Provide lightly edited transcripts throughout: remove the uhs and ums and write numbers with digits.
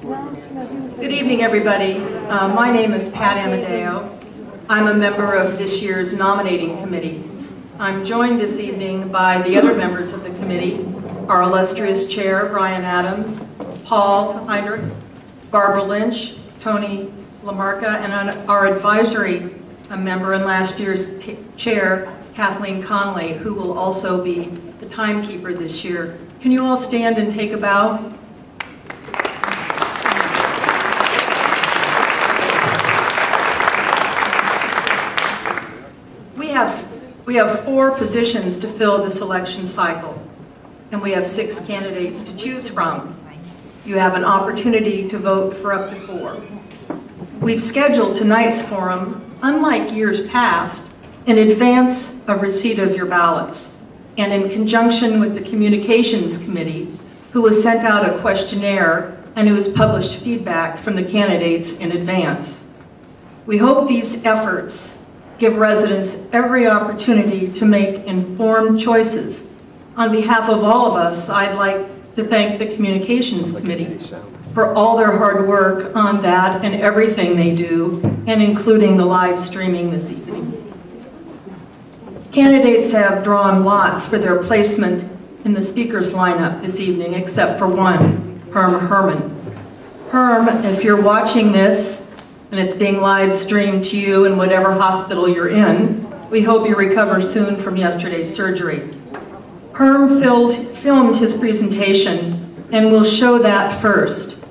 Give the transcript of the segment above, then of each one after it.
Good evening, everybody. My name is Pat Amadeo. I'm a member of this year's nominating committee. I'm joined this evening by the other members of the committee, our illustrious chair, Brian Adams, Paul Heinrich, Barbara Lynch, Tony Lamarca, and our advisory member and last year's chair, Kathleen Connolly, who will also be the timekeeper this year. Can you all stand and take a bow? We have 4 positions to fill this election cycle, and we have 6 candidates to choose from. You have an opportunity to vote for up to 4. We've scheduled tonight's forum, unlike years past, in advance of receipt of your ballots, and in conjunction with the Communications Committee, who has sent out a questionnaire and who has published feedback from the candidates in advance. We hope these efforts give residents every opportunity to make informed choices. On behalf of all of us, I'd like to thank the Communications Committee for all their hard work on that and everything they do, and including the live streaming this evening. Candidates have drawn lots for their placement in the speaker's lineup this evening, except for one, Herm Herman. Herm, if you're watching this, and it's being live streamed to you in whatever hospital you're in, we hope you recover soon from yesterday's surgery. Herm filmed his presentation, and we'll show that first.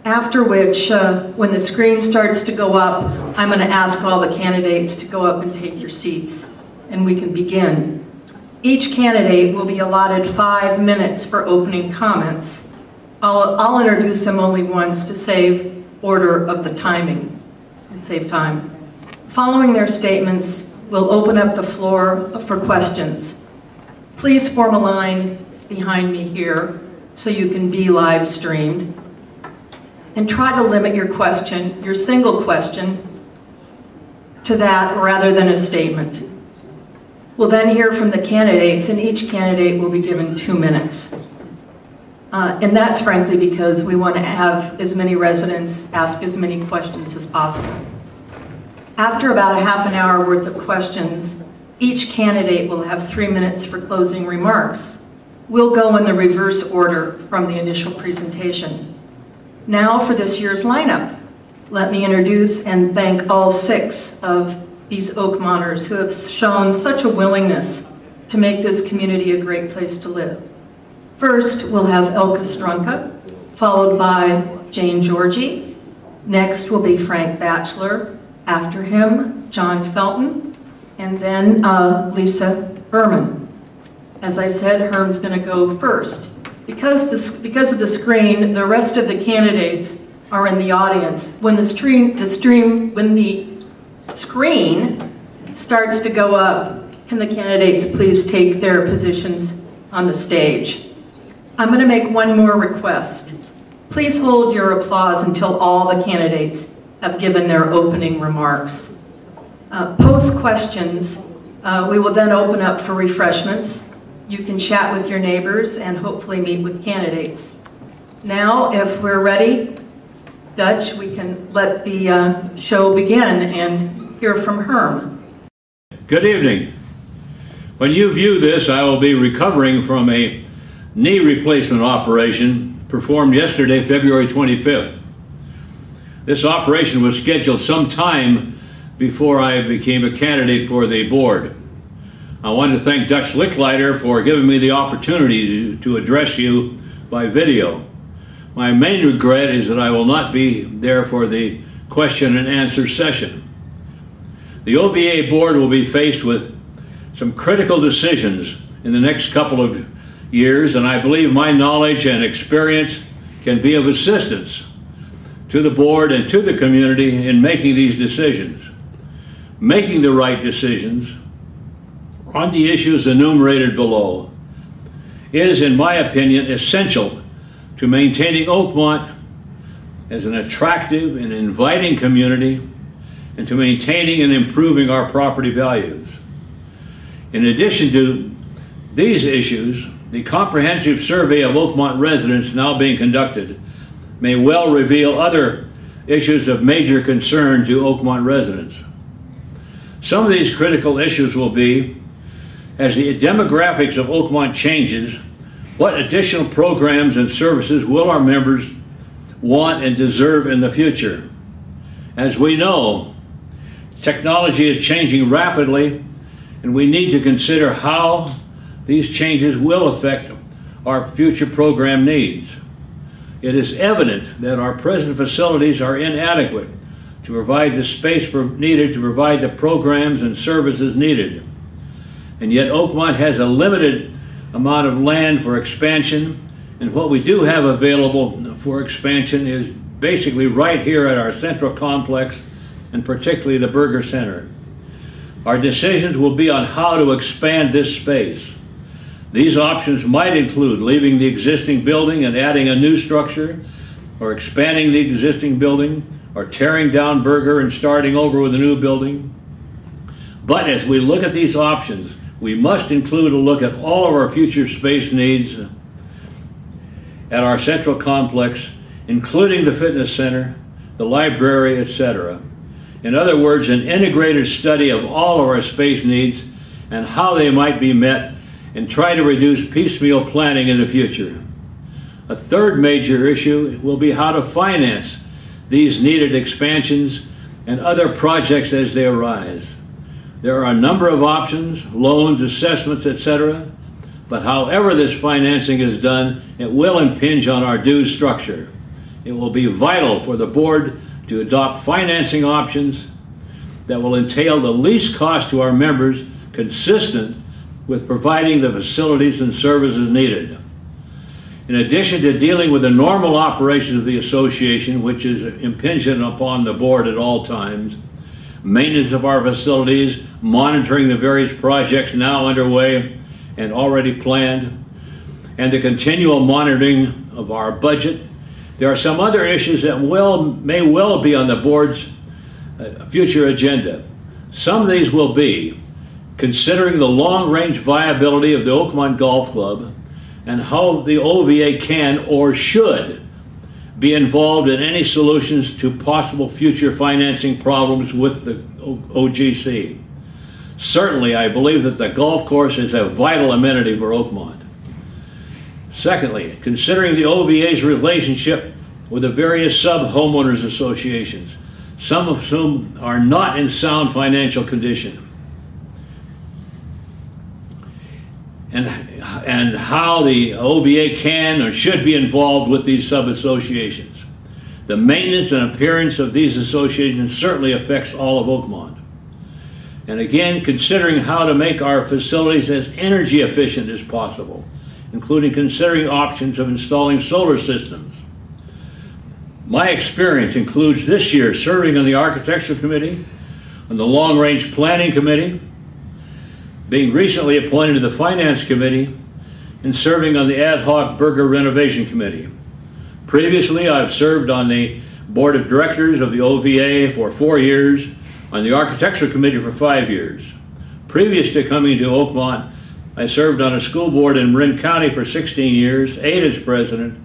After which, when the screen starts to go up, I'm going to ask all the candidates to go up and take your seats, and we can begin. Each candidate will be allotted 5 minutes for opening comments. I'll introduce them only once to save order of the timing and save time. Following their statements, we'll open up the floor for questions. Please form a line behind me here so you can be live streamed. And try to limit your question, your single question, to that rather than a statement. We'll then hear from the candidates, and each candidate will be given 2 minutes. And that's frankly because we want to have as many residents ask as many questions as possible. After about a half an hour worth of questions, each candidate will have 3 minutes for closing remarks. We'll go in the reverse order from the initial presentation. Now for this year's lineup. Let me introduce and thank all 6 of these Oakmonters who have shown such a willingness to make this community a great place to live. First, we'll have Elka Strunka, followed by Jane Georgie. Next will be Frank Batchelor. After him, John Felton, and then Lisa Berman. As I said, Herm's going to go first. Because of the screen, the rest of the candidates are in the audience. When the screen starts to go up, can the candidates please take their positions on the stage? I'm going to make one more request. Please hold your applause until all the candidates have given their opening remarks. Post questions, we will then open up for refreshments. You can chat with your neighbors and hopefully meet with candidates. Now, if we're ready, Dutch, we can let the show begin and hear from Herm. Good evening. When you view this, I will be recovering from a knee replacement operation performed yesterday, February 25th. This operation was scheduled some time before I became a candidate for the board. I want to thank Dutch Licklider for giving me the opportunity to address you by video. My main regret is that I will not be there for the question and answer session. The OVA board will be faced with some critical decisions in the next couple of years, and I believe my knowledge and experience can be of assistance to the board and to the community in making these decisions. Making the right decisions on the issues enumerated below is, in my opinion, essential to maintaining Oakmont as an attractive and inviting community and to maintaining and improving our property values. In addition to these issues, the comprehensive survey of Oakmont residents now being conducted may well reveal other issues of major concern to Oakmont residents. Some of these critical issues will be, as the demographics of Oakmont changes, what additional programs and services will our members want and deserve in the future? As we know, technology is changing rapidly, and we need to consider how these changes will affect our future program needs. It is evident that our present facilities are inadequate to provide the space needed to provide the programs and services needed. And yet Oakmont has a limited amount of land for expansion, and what we do have available for expansion is basically right here at our central complex, and particularly the Burger Center. Our decisions will be on how to expand this space. These options might include leaving the existing building and adding a new structure, or expanding the existing building, or tearing down Burger and starting over with a new building. But as we look at these options, we must include a look at all of our future space needs at our central complex, including the fitness center, the library, etc. In other words, an integrated study of all of our space needs and how they might be met, and try to reduce piecemeal planning in the future. A third major issue will be how to finance these needed expansions and other projects as they arise. There are a number of options, loans, assessments, etc. But however this financing is done, it will impinge on our dues structure. It will be vital for the board to adopt financing options that will entail the least cost to our members, consistent with providing the facilities and services needed. In addition to dealing with the normal operations of the association, which is impingent upon the board at all times, maintenance of our facilities, monitoring the various projects now underway and already planned, and the continual monitoring of our budget, there are some other issues that may well be on the board's future agenda. Some of these will be considering the long-range viability of the Oakmont Golf Club and how the OVA can or should be involved in any solutions to possible future financing problems with the OGC. Certainly, I believe that the golf course is a vital amenity for Oakmont. Secondly, considering the OVA's relationship with the various sub-homeowners associations, some of whom are not in sound financial condition, and how the OVA can or should be involved with these sub-associations. The maintenance and appearance of these associations certainly affects all of Oakmont. And again, considering how to make our facilities as energy efficient as possible, including considering options of installing solar systems. My experience includes this year serving on the Architecture Committee, on the Long Range Planning Committee, being recently appointed to the Finance Committee, and serving on the Ad Hoc Burger Renovation Committee. Previously, I've served on the Board of Directors of the OVA for 4 years, on the Architecture Committee for 5 years. Previous to coming to Oakmont, I served on a school board in Marin County for 16 years, 8 as president,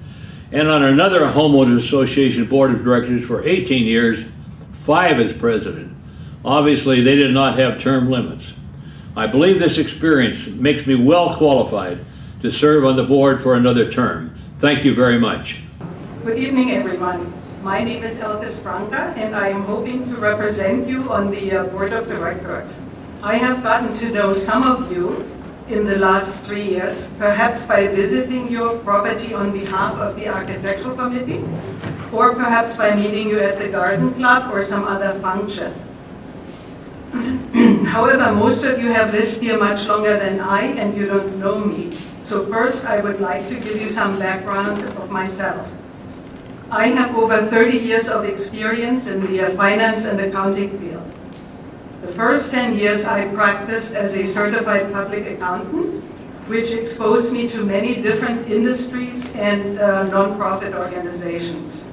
and on another homeowners association board of directors for 18 years, 5 as president. Obviously, they did not have term limits. I believe this experience makes me well qualified to serve on the board for another term. Thank you very much. Good evening, everyone. My name is Elvis Franca, and I am hoping to represent you on the board of directors. I have gotten to know some of you in the last 3 years, perhaps by visiting your property on behalf of the Architectural Committee, or perhaps by meeting you at the Garden Club or some other function. However, most of you have lived here much longer than I, and you don't know me. So first, I would like to give you some background of myself. I have over 30 years of experience in the finance and accounting field. The first 10 years I practiced as a certified public accountant, which exposed me to many different industries and nonprofit organizations.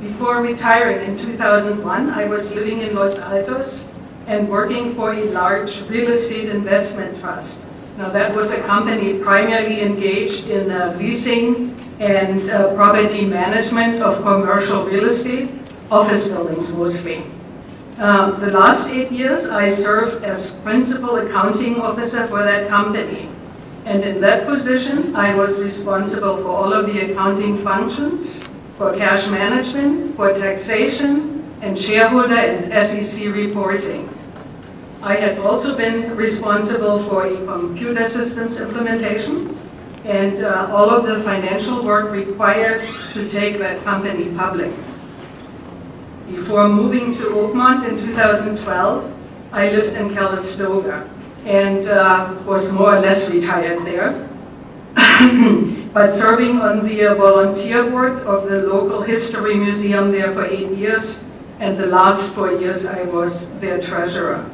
Before retiring in 2001, I was living in Los Altos and working for a large real estate investment trust. Now, that was a company primarily engaged in leasing and property management of commercial real estate, office buildings mostly. The last 8 years, I served as principal accounting officer for that company. And in that position, I was responsible for all of the accounting functions, for cash management, for taxation, and shareholder and SEC reporting. I had also been responsible for a computer systems implementation and all of the financial work required to take that company public. Before moving to Oakmont in 2012, I lived in Calistoga and was more or less retired there. But serving on the volunteer board of the local history museum there for 8 years, and the last 4 years I was their treasurer.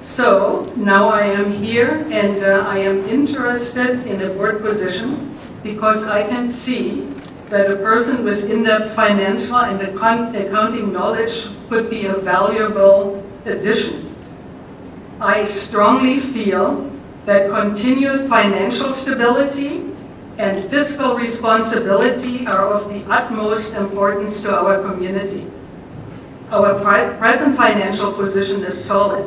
So now I am here and I am interested in a board position because I can see that a person with in-depth financial and accounting knowledge could be a valuable addition. I strongly feel that continued financial stability and fiscal responsibility are of the utmost importance to our community. Our present financial position is solid.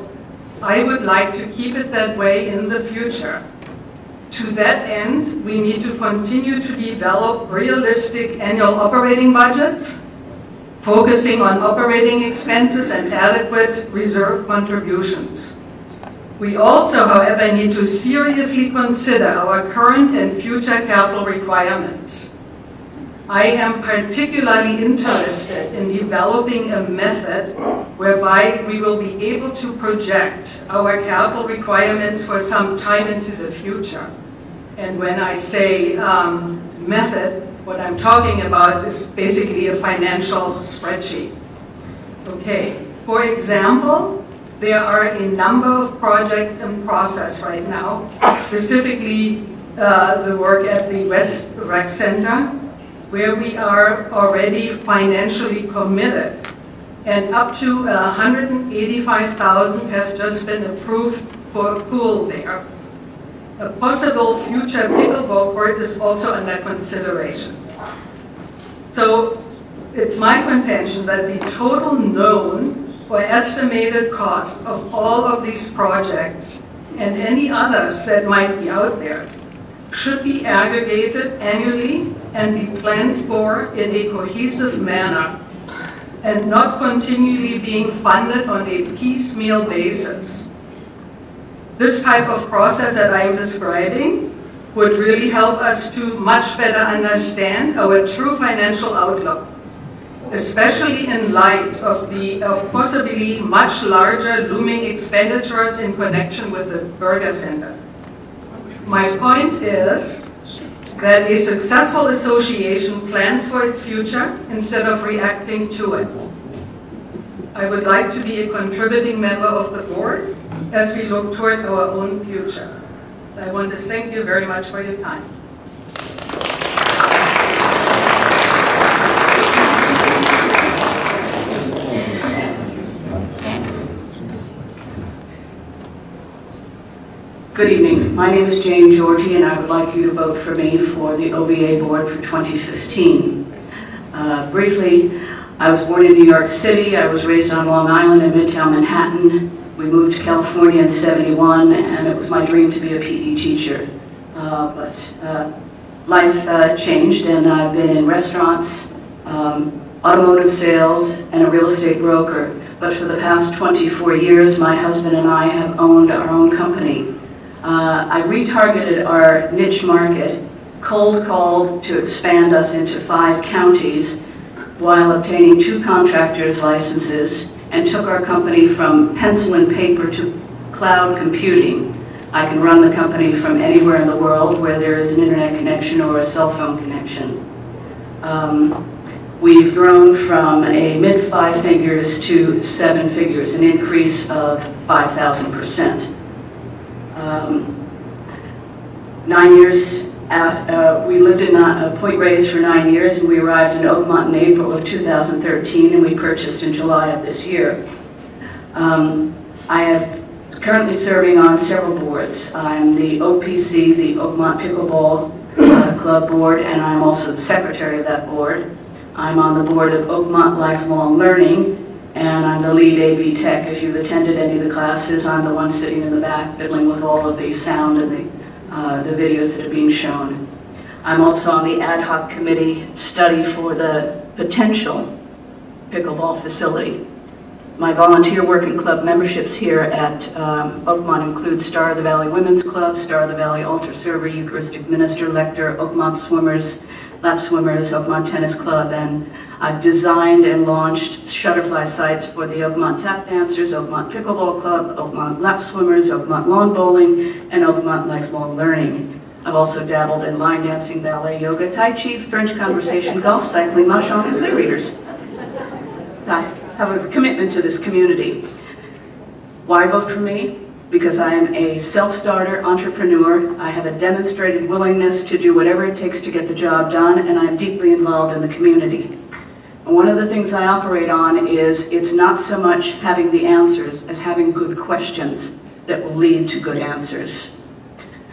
I would like to keep it that way in the future. To that end, we need to continue to develop realistic annual operating budgets, focusing on operating expenses and adequate reserve contributions. We also, however, need to seriously consider our current and future capital requirements. I am particularly interested in developing a method whereby we will be able to project our capital requirements for some time into the future. And when I say method, what I'm talking about is basically a financial spreadsheet. Okay, for example, there are a number of projects in process right now, specifically the work at the West Rec Center, where we are already financially committed, and up to $185,000 have just been approved for a pool there. A possible future pickleball court is also under consideration. So it's my contention that the total known or estimated cost of all of these projects and any others that might be out there should be aggregated annually and be planned for in a cohesive manner and not continually being funded on a piecemeal basis. This type of process that I'm describing would really help us to much better understand our true financial outlook, especially in light of the possibly much larger looming expenditures in connection with the Burger Center. My point is that a successful association plans for its future instead of reacting to it. I would like to be a contributing member of the board as we look toward our own future. I want to thank you very much for your time. Good evening. My name is Jane Georgie, and I would like you to vote for me for the OVA Board for 2015. Briefly, I was born in New York City. I was raised on Long Island in Midtown Manhattan. We moved to California in '71, and it was my dream to be a PE teacher. But life changed, and I've been in restaurants, automotive sales, and a real estate broker. But for the past 24 years, my husband and I have owned our own company. I retargeted our niche market, cold called to expand us into 5 counties while obtaining 2 contractors' licenses, and took our company from pencil and paper to cloud computing. I can run the company from anywhere in the world where there is an internet connection or a cell phone connection. We've grown from a mid 5 figures to 7 figures, an increase of 5,000%. 9 years, we lived in Point Reyes for 9 years, and we arrived in Oakmont in April of 2013, and we purchased in July of this year. I am currently serving on several boards. I'm the OPC, the Oakmont Pickleball Club board, and I'm also the secretary of that board. I'm on the board of Oakmont Lifelong Learning, and I'm the lead AV tech. If you've attended any of the classes, I'm the one sitting in the back fiddling with all of the sound and the videos that are being shown. I'm also on the ad hoc committee study for the potential pickleball facility. My volunteer work and club memberships here at Oakmont include Star of the Valley Women's Club, Star of the Valley Altar Server, Eucharistic Minister, Lector, Oakmont Swimmers, Lap Swimmers, Oakmont Tennis Club, and I've designed and launched shutterfly sites for the Oakmont Tap Dancers, Oakmont Pickleball Club, Oakmont Lap Swimmers, Oakmont Lawn Bowling, and Oakmont Lifelong Learning. I've also dabbled in line dancing, ballet, yoga, tai chi, French conversation, golf, cycling, mahjong, and play readers. I have a commitment to this community. Why vote for me? Because I am a self-starter entrepreneur. I have a demonstrated willingness to do whatever it takes to get the job done, and I'm deeply involved in the community. And one of the things I operate on is it's not so much having the answers as having good questions that will lead to good answers.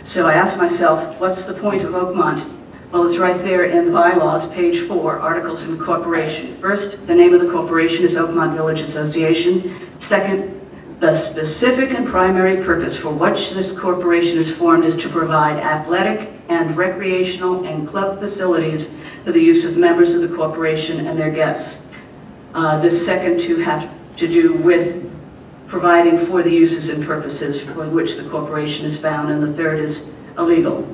So I asked myself, what's the point of Oakmont? Well, it's right there in the bylaws, page 4, Articles of Incorporation. First, the name of the corporation is Oakmont Village Association. Second, the specific and primary purpose for which this corporation is formed is to provide athletic and recreational and club facilities for the use of members of the corporation and their guests. This second two have to do with providing for the uses and purposes for which the corporation is found, and the third is illegal.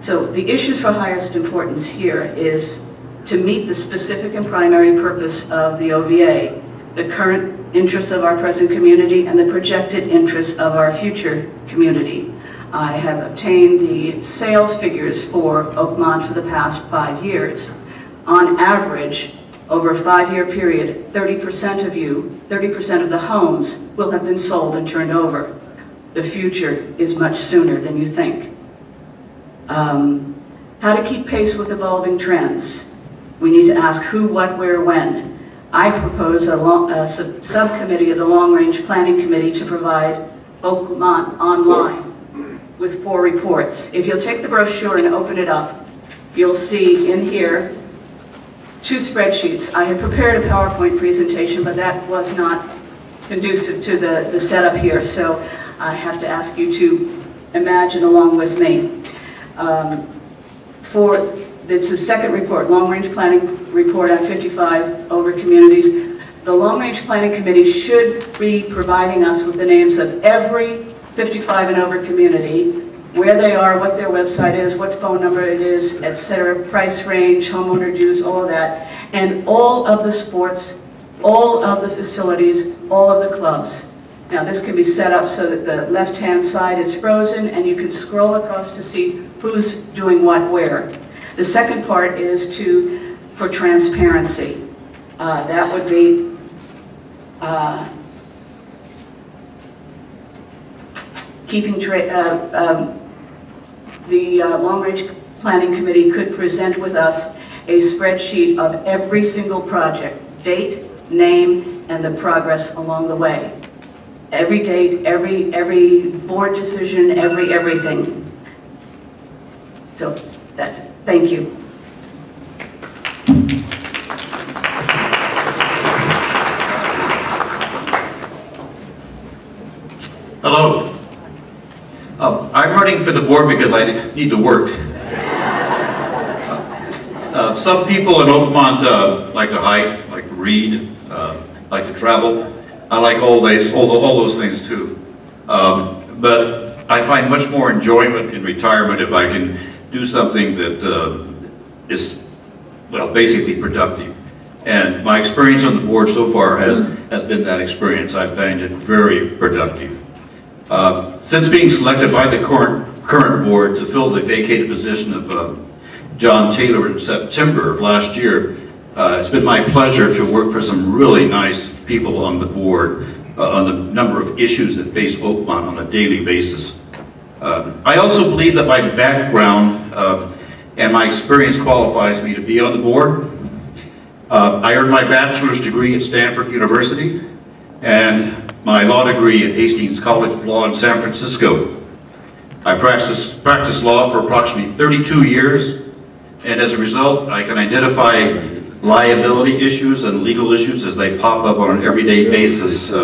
So the issues for highest importance here is to meet the specific and primary purpose of the OVA, the current interests of our present community and the projected interests of our future community. I have obtained the sales figures for Oakmont for the past 5 years. On average, over a 5-year period, 30% of the homes will have been sold and turned over. The future is much sooner than you think. How to keep pace with evolving trends. We need to ask who, what, where, when. I propose a subcommittee of the Long Range Planning Committee to provide Oakmont online with 4 reports. If you'll take the brochure and open it up, you'll see in here 2 spreadsheets. I had prepared a PowerPoint presentation, but that was not conducive to the setup here, so I have to ask you to imagine along with me. It's the second report, Long Range Planning Report on 55 over communities. The Long Range Planning Committee should be providing us with the names of every 55 and over community, where they are, what their website is, what phone number it is, etc., price range, homeowner dues, all of that, and all of the sports, all of the facilities, all of the clubs. Now this can be set up so that the left-hand side is frozen and you can scroll across to see who's doing what where. The second part is for transparency. That would be keeping the Long Range Planning Committee could present with us a spreadsheet of every single project, date, name, and the progress along the way. Every date, every board decision, everything. So that's it. Thank you. Hello. I'm running for the board because I need to work. Some people in Oakmont like to hike, like to read, like to travel. I like all those things too. But I find much more enjoyment in retirement if I can do something that is, well, basically productive. And my experience on the board so far has been that experience. I find it very productive. Since being selected by the current board to fill the vacated position of John Taylor in September of last year, it's been my pleasure to work for some really nice people on the board on the number of issues that face Oakmont on a daily basis. I also believe that my background and my experience qualifies me to be on the board. I earned my bachelor's degree at Stanford University and my law degree at Hastings College of Law in San Francisco. I practiced law for approximately 32 years, and as a result, I can identify liability issues and legal issues as they pop up on an everyday basis at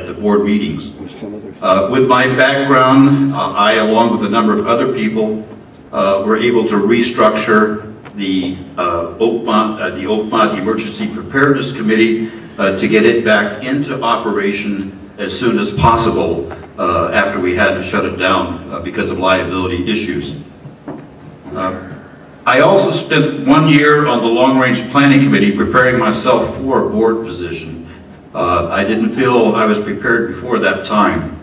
the board meetings. With my background, I, along with a number of other people, were able to restructure the Oakmont Emergency Preparedness Committee to get it back into operation as soon as possible after we had to shut it down because of liability issues. I also spent 1 year on the Long Range Planning Committee preparing myself for a board position. I didn't feel I was prepared before that time.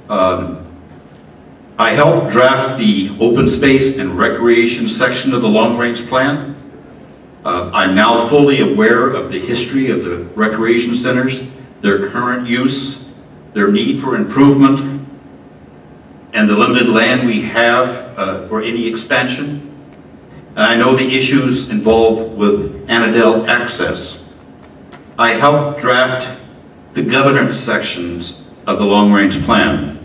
I helped draft the open space and recreation section of the Long Range Plan. I'm now fully aware of the history of the recreation centers, their current use, their need for improvement, and the limited land we have for any expansion. And I know the issues involved with Annandale access. I helped draft the governance sections of the Long Range Plan.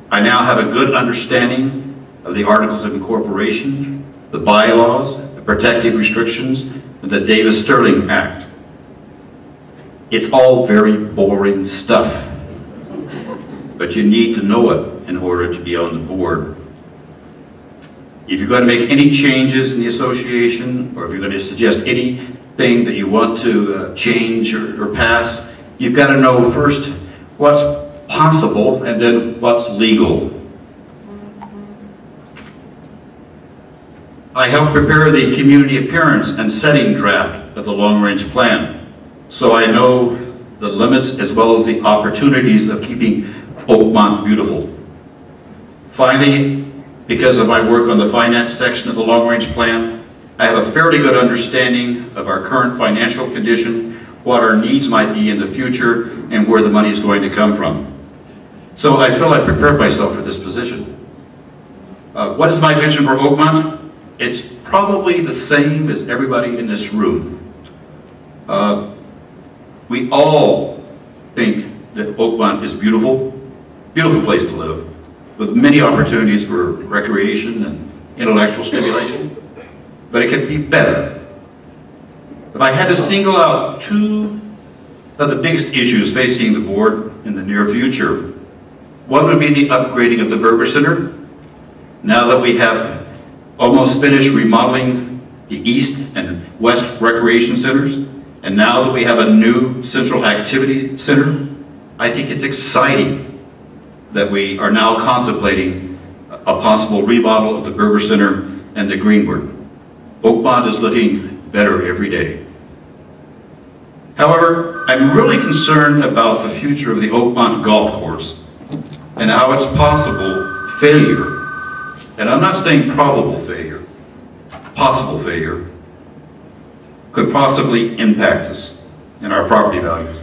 I now have a good understanding of the Articles of Incorporation, the bylaws, the protective restrictions, and the Davis-Sterling Act. It's all very boring stuff, but you need to know it in order to be on the board. If you're going to make any changes in the association, or if you're going to suggest anything that you want to change or pass, you've got to know first what's possible and then what's legal. I helped prepare the community appearance and setting draft of the Long Range Plan, so I know the limits as well as the opportunities of keeping Oakmont beautiful. Finally, because of my work on the finance section of the Long Range Plan, I have a fairly good understanding of our current financial condition, what our needs might be in the future, and where the money is going to come from. So I feel I prepared myself for this position. What is my vision for Oakmont? It's probably the same as everybody in this room. We all think that Oakmont is beautiful, beautiful place to live, with many opportunities for recreation and intellectual stimulation, but it could be better. If I had to single out two of the biggest issues facing the board in the near future, one would be the upgrading of the Burger Center. Now that we have almost finished remodeling the East and West recreation centers, and now that we have a new central activity center, I think it's exciting that we are now contemplating a possible remodel of the Burger Center and the Greenwood. Oakmont is looking better every day. However, I'm really concerned about the future of the Oakmont golf course and how its possible failure, and I'm not saying probable failure, possible failure, could possibly impact us and our property values.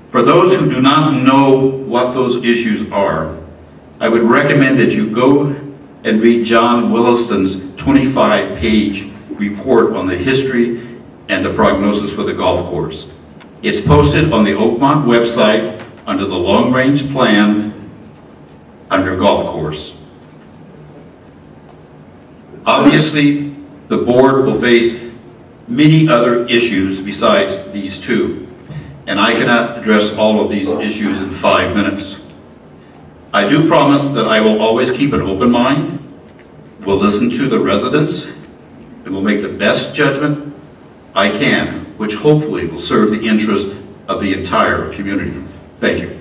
For those who do not know what those issues are, I would recommend that you go and read John Williston's 25-page report on the history and the prognosis for the golf course. It's posted on the Oakmont website under the Long Range Plan under golf course. Obviously, the board will face many other issues besides these two, and I cannot address all of these issues in 5 minutes. I do promise that I will always keep an open mind, will listen to the residents, and will make the best judgment I can, which hopefully will serve the interest of the entire community. Thank you.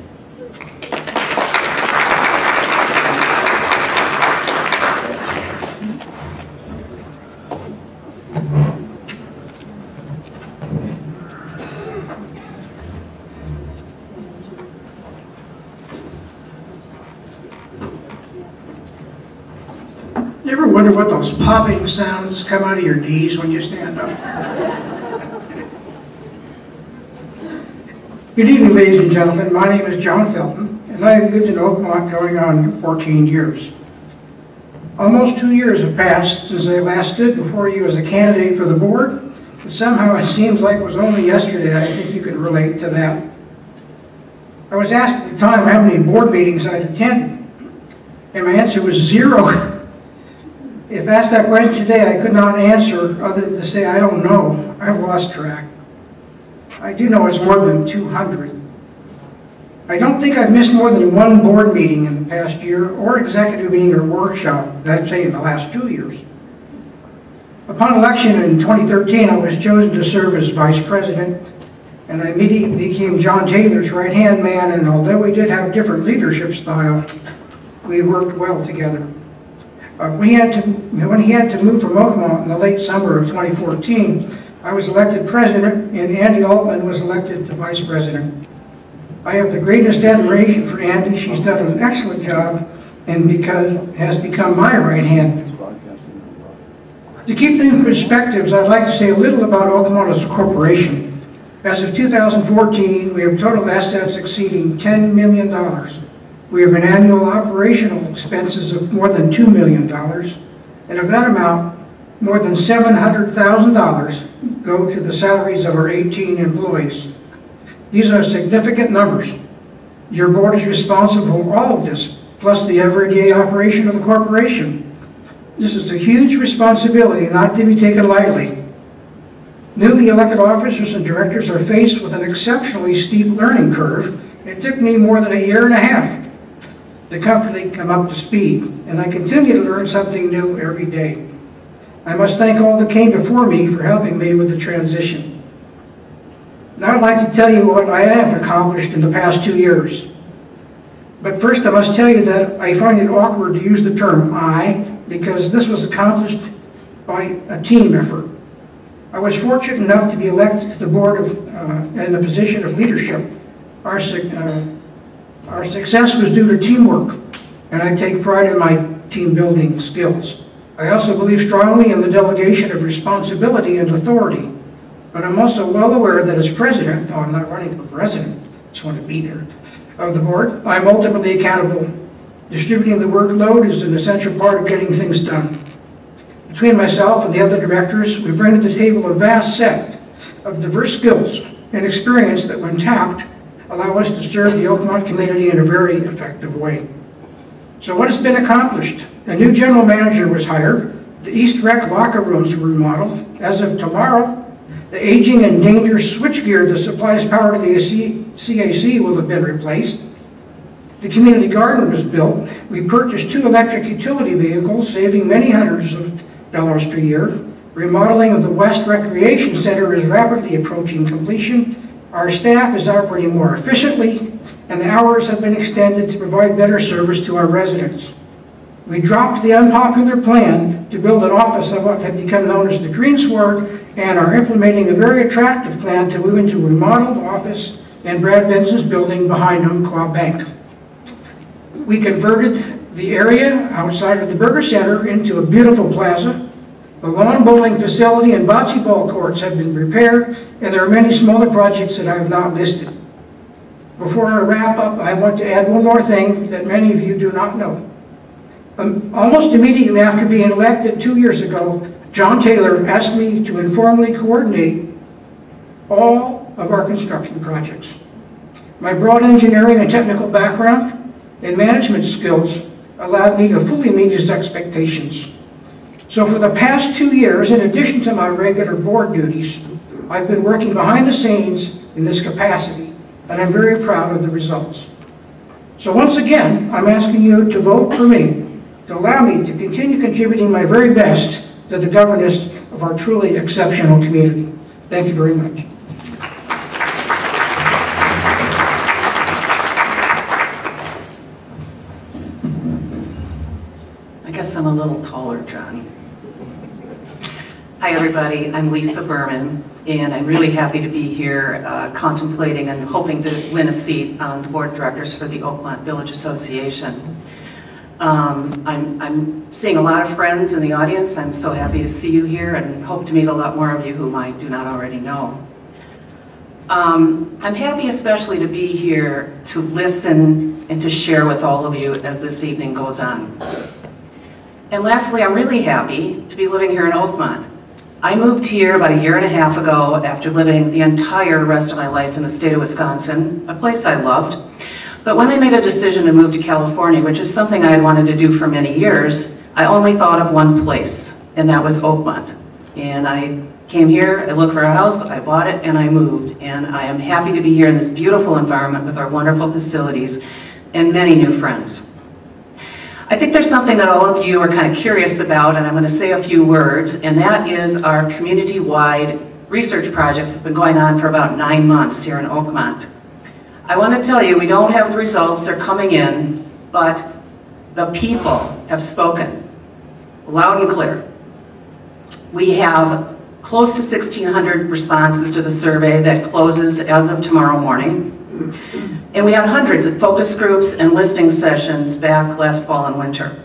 You ever wonder what those popping sounds come out of your knees when you stand up? Good evening, ladies and gentlemen. My name is John Felton, and I have lived in Oakmont going on 14 years. Almost 2 years have passed since I last stood before you as a candidate for the board, but somehow it seems like it was only yesterday. I think you could relate to that. I was asked at the time how many board meetings I'd attended. And my answer was 0. If asked that question today, I could not answer other than to say, I don't know. I've lost track. I do know it's more than 200. I don't think I've missed more than one board meeting in the past year, or executive meeting or workshop, I'd say in the last 2 years. Upon election in 2013, I was chosen to serve as vice president, and I immediately became John Taylor's right-hand man, and although we did have different leadership style, we worked well together. When he had to move from Oakmont in the late summer of 2014, I was elected president, and Andy Altman was elected to vice president. I have the greatest admiration for Andy. She's done an excellent job and has become my right hand. To keep things in perspective, I'd like to say a little about Oakmont as a corporation. As of 2014, we have total assets exceeding $10 million. We have an annual operational expenses of more than $2 million. And of that amount, more than $700,000 go to the salaries of our 18 employees. These are significant numbers. Your board is responsible for all of this, plus the everyday operation of the corporation. This is a huge responsibility not to be taken lightly. Newly elected officers and directors are faced with an exceptionally steep learning curve. It took me more than 1.5 years to comfortably come up to speed, and I continue to learn something new every day. I must thank all that came before me for helping me with the transition. Now I'd like to tell you what I have accomplished in the past 2 years. But first I must tell you that I find it awkward to use the term I, because this was accomplished by a team effort. I was fortunate enough to be elected to the board in a position of leadership. Our success was due to teamwork, and I take pride in my team building skills. I also believe strongly in the delegation of responsibility and authority, but I'm also well aware that as president, though I'm not running for president, I just want to be there, of the board, I'm ultimately accountable. Distributing the workload is an essential part of getting things done. Between myself and the other directors, we bring to the table a vast set of diverse skills and experience that, when tapped, allow us to serve the Oakmont community in a very effective way. So what has been accomplished? A new general manager was hired. The East Rec locker rooms were remodeled. As of tomorrow, the aging and dangerous switchgear that supplies power to the CAC will have been replaced. The community garden was built. We purchased 2 electric utility vehicles, saving many hundreds of dollars per year. Remodeling of the West Recreation Center is rapidly approaching completion. Our staff is operating more efficiently, and the hours have been extended to provide better service to our residents. We dropped the unpopular plan to build an office of what had become known as the Greensward, and are implementing a very attractive plan to move into a remodeled office in Brad Benson's building behind Umpqua Bank. We converted the area outside of the Burger Center into a beautiful plaza. The lawn bowling facility and bocce ball courts have been repaired, and there are many smaller projects that I have not listed. Before I wrap up, I want to add one more thing that many of you do not know. Almost immediately after being elected 2 years ago, John Taylor asked me to informally coordinate all of our construction projects. My broad engineering and technical background and management skills allowed me to fully meet his expectations. So for the past 2 years, in addition to my regular board duties, I've been working behind the scenes in this capacity, and I'm very proud of the results. So once again, I'm asking you to vote for me, to allow me to continue contributing my very best to the governance of our truly exceptional community. Thank you very much. I guess I'm a little taller, John. Hi, everybody. I'm Lisa Berman, and I'm really happy to be here contemplating and hoping to win a seat on the board of directors for the Oakmont Village Association. I'm seeing a lot of friends in the audience. I'm so happy to see you here and hope to meet a lot more of you whom I do not already know. I'm happy especially to be here to listen and to share with all of you as this evening goes on. And lastly, I'm really happy to be living here in Oakmont. I moved here about 1.5 years ago after living the entire rest of my life in the state of Wisconsin, a place I loved. But when I made a decision to move to California, which is something I had wanted to do for many years, I only thought of one place, and that was Oakmont. And I came here, I looked for a house, I bought it, and I moved. And I am happy to be here in this beautiful environment with our wonderful facilities and many new friends. I think there's something that all of you are kind of curious about, and I'm going to say a few words, and that is our community-wide research project that's been going on for about 9 months here in Oakmont. I want to tell you, we don't have the results, they're coming in, but the people have spoken loud and clear. We have close to 1,600 responses to the survey that closes as of tomorrow morning. And we had hundreds of focus groups and listening sessions back last fall and winter.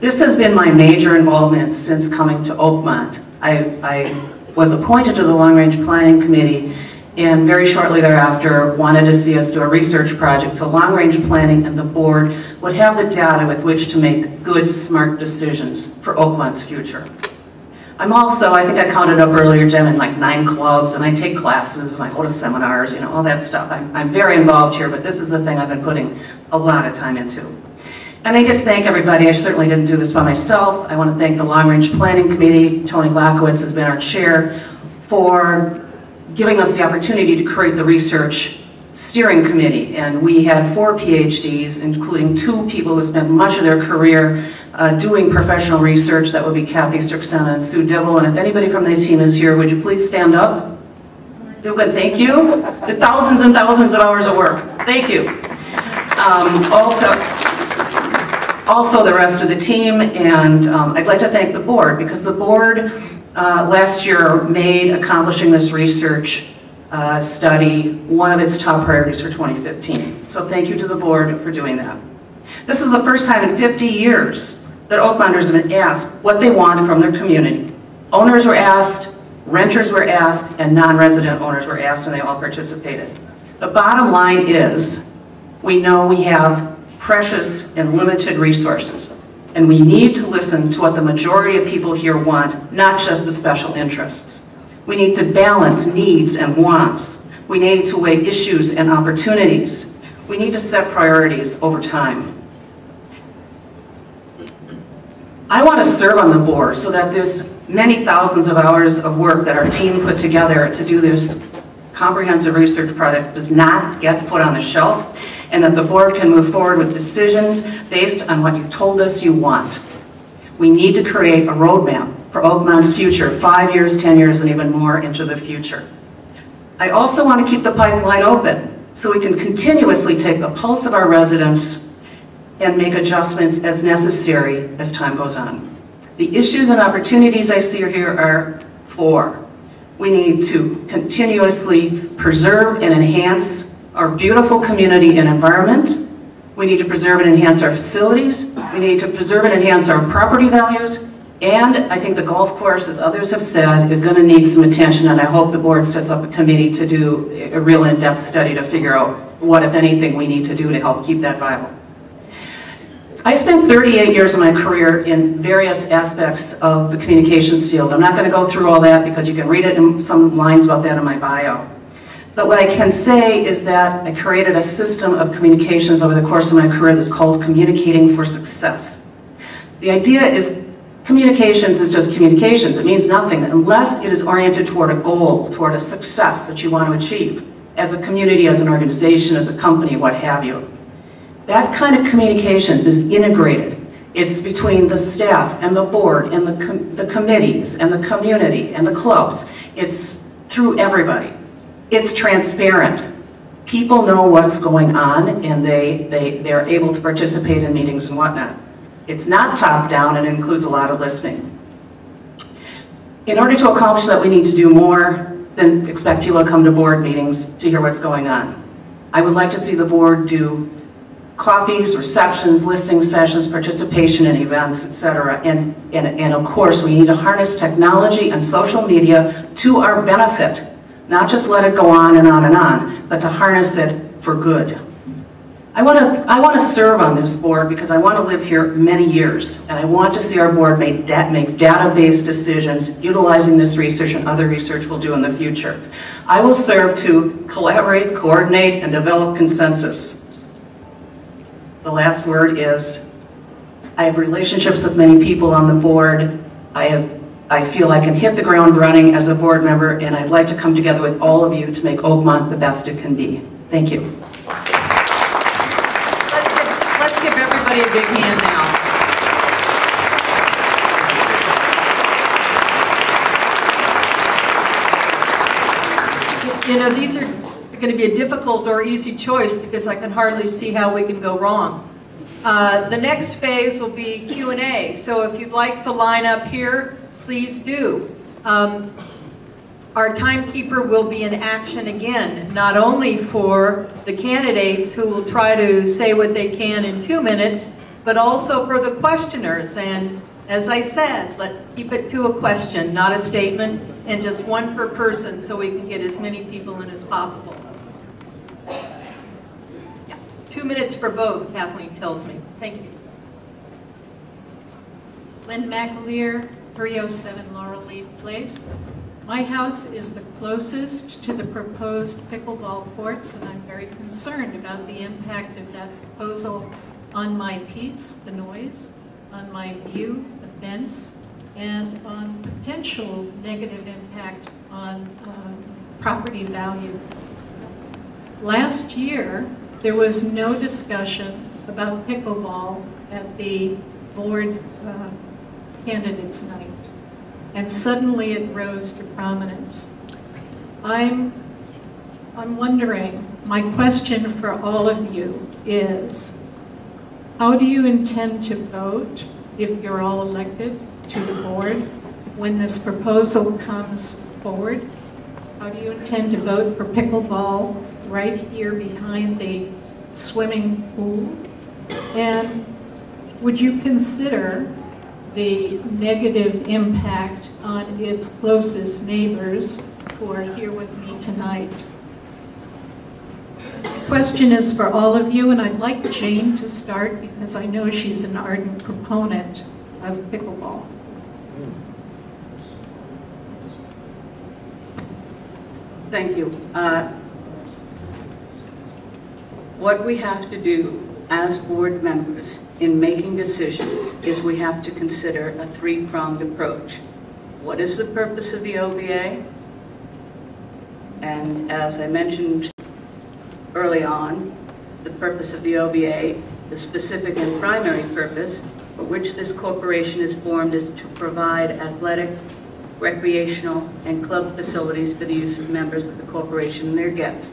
This has been my major involvement since coming to Oakmont. I was appointed to the Long Range Planning Committee and very shortly thereafter wanted to see us do a research project so Long Range Planning and the board would have the data with which to make good, smart decisions for Oakmont's future. I'm also, I think I counted up earlier, Jen, in like 9 clubs, and I take classes, and I go to seminars, you know, all that stuff. I'm very involved here, but this is the thing I've been putting a lot of time into. And I get to thank everybody. I certainly didn't do this by myself. I want to thank the Long Range Planning Committee. Tony Glakowitz has been our chair for giving us the opportunity to create the research steering committee. And we had 4 PhDs, including 2 people who spent much of their career doing professional research. That would be Kathy Striksena and Sue Dibble. And if anybody from the team is here, would you please stand up? Feel good, thank you. The thousands and thousands of hours of work. Thank you. Also the rest of the team, and I'd like to thank the board, because the board last year made accomplishing this research study one of its top priorities for 2015. So thank you to the board for doing that. This is the first time in 50 years that Oakmonters have been asked what they want from their community. Owners were asked, renters were asked, and non-resident owners were asked, and they all participated. The bottom line is, we know we have precious and limited resources, and we need to listen to what the majority of people here want, not just the special interests. We need to balance needs and wants. We need to weigh issues and opportunities. We need to set priorities over time. I want to serve on the board so that this many thousands of hours of work that our team put together to do this comprehensive research project does not get put on the shelf, and that the board can move forward with decisions based on what you've told us you want. We need to create a roadmap for Oakmont's future, 5 years, 10 years, and even more into the future. I also want to keep the pipeline open so we can continuously take the pulse of our residents and make adjustments as necessary as time goes on. The issues and opportunities I see here are 4. We need to continuously preserve and enhance our beautiful community and environment. We need to preserve and enhance our facilities. We need to preserve and enhance our property values. And I think the golf course, as others have said, is going to need some attention, and I hope the board sets up a committee to do a real in-depth study to figure out what, if anything, we need to do to help keep that viable. I spent 38 years of my career in various aspects of the communications field. I'm not going to go through all that because you can read it in some lines about that in my bio. But what I can say is that I created a system of communications over the course of my career that's called Communicating for Success. The idea is communications is just communications. It means nothing unless it is oriented toward a goal, toward a success that you want to achieve as a community, as an organization, as a company, what have you. That kind of communications is integrated. It's between the staff and the board and the committees and the community and the clubs. It's through everybody. It's transparent. People know what's going on, and they're able to participate in meetings and whatnot. It's not top-down, and it includes a lot of listening. In order to accomplish that, we need to do more than expect people to come to board meetings to hear what's going on. I would like to see the board do coffees, receptions, listening sessions, participation in events, etc. And of course, we need to harness technology and social media to our benefit. Not just let it go on and on and on, but to harness it for good. I want to serve on this board because I want to live here many years, and I want to see our board make data-based decisions utilizing this research and other research we'll do in the future. I will serve to collaborate, coordinate, and develop consensus. The last word is, I have relationships with many people on the board. I feel I can hit the ground running as a board member, and I'd like to come together with all of you to make Oakmont the best it can be. Thank you. Let's give everybody a big hand now. You know, these are going to be a difficult or easy choice because I can hardly see how we can go wrong. The next phase will be Q&A, so if you'd like to line up here, please do. Our timekeeper will be in action again, not only for the candidates who will try to say what they can in 2 minutes, but also for the questioners. And as I said, let's keep it to a question, not a statement, and just one per person so we can get as many people in as possible. Yeah, 2 minutes for both, Kathleen tells me. Thank you. Lynn McAleer, 307 Laurel Leaf Place. My house is the closest to the proposed pickleball courts, and I'm very concerned about the impact of that proposal on my peace, the noise, on my view, the fence, and on potential negative impact on property value. Last year, there was no discussion about pickleball at the board candidates night, and suddenly it rose to prominence. I'm wondering, my question for all of you is, how do you intend to vote if you're all elected to the board when this proposal comes forward? How do you intend to vote for pickleball right here behind the swimming pool? And would you consider the negative impact on its closest neighbors who are here with me tonight? The question is for all of you, and I'd like Jane to start because I know she's an ardent proponent of pickleball. Thank you. What we have to do as board members in making decisions is we have to consider a three-pronged approach. What is the purpose of the OVA? And as I mentioned early on, the purpose of the OVA, the specific and primary purpose for which this corporation is formed, is to provide athletic, recreational, and club facilities for the use of members of the corporation and their guests.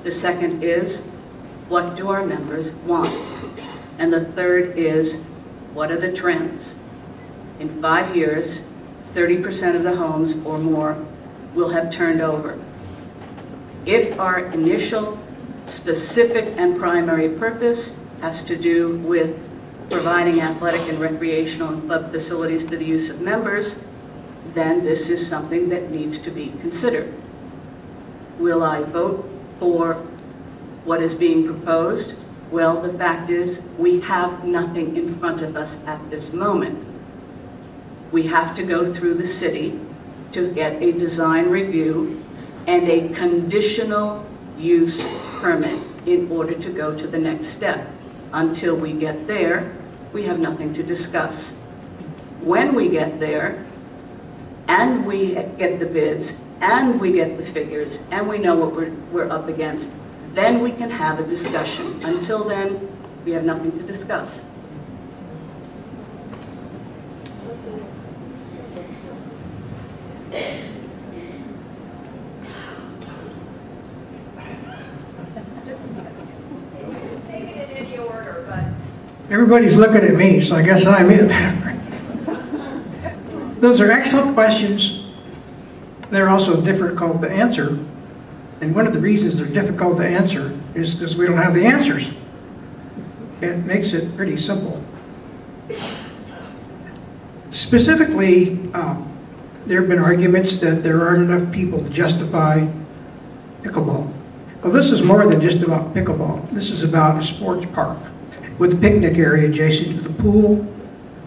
The second is, what do our members want? And the third is, what are the trends? In 5 years, 30% of the homes or more will have turned over. If our initial specific and primary purpose has to do with providing athletic and recreational and club facilities for the use of members, then this is something that needs to be considered. Will I vote for what is being proposed? Well, the fact is we have nothing in front of us at this moment. We have to go through the city to get a design review and a conditional use permit in order to go to the next step. Until we get there, we have nothing to discuss. When we get there, and we get the bids, and we get the figures, and we know what we're up against, then we can have a discussion. Until then, we have nothing to discuss. Everybody's looking at me, so I guess I'm it. Those are excellent questions. They're also difficult to answer. And one of the reasons they're difficult to answer is because we don't have the answers. It makes it pretty simple. Specifically, there have been arguments that there aren't enough people to justify pickleball. Well, this is more than just about pickleball. This is about a sports park with a picnic area adjacent to the pool,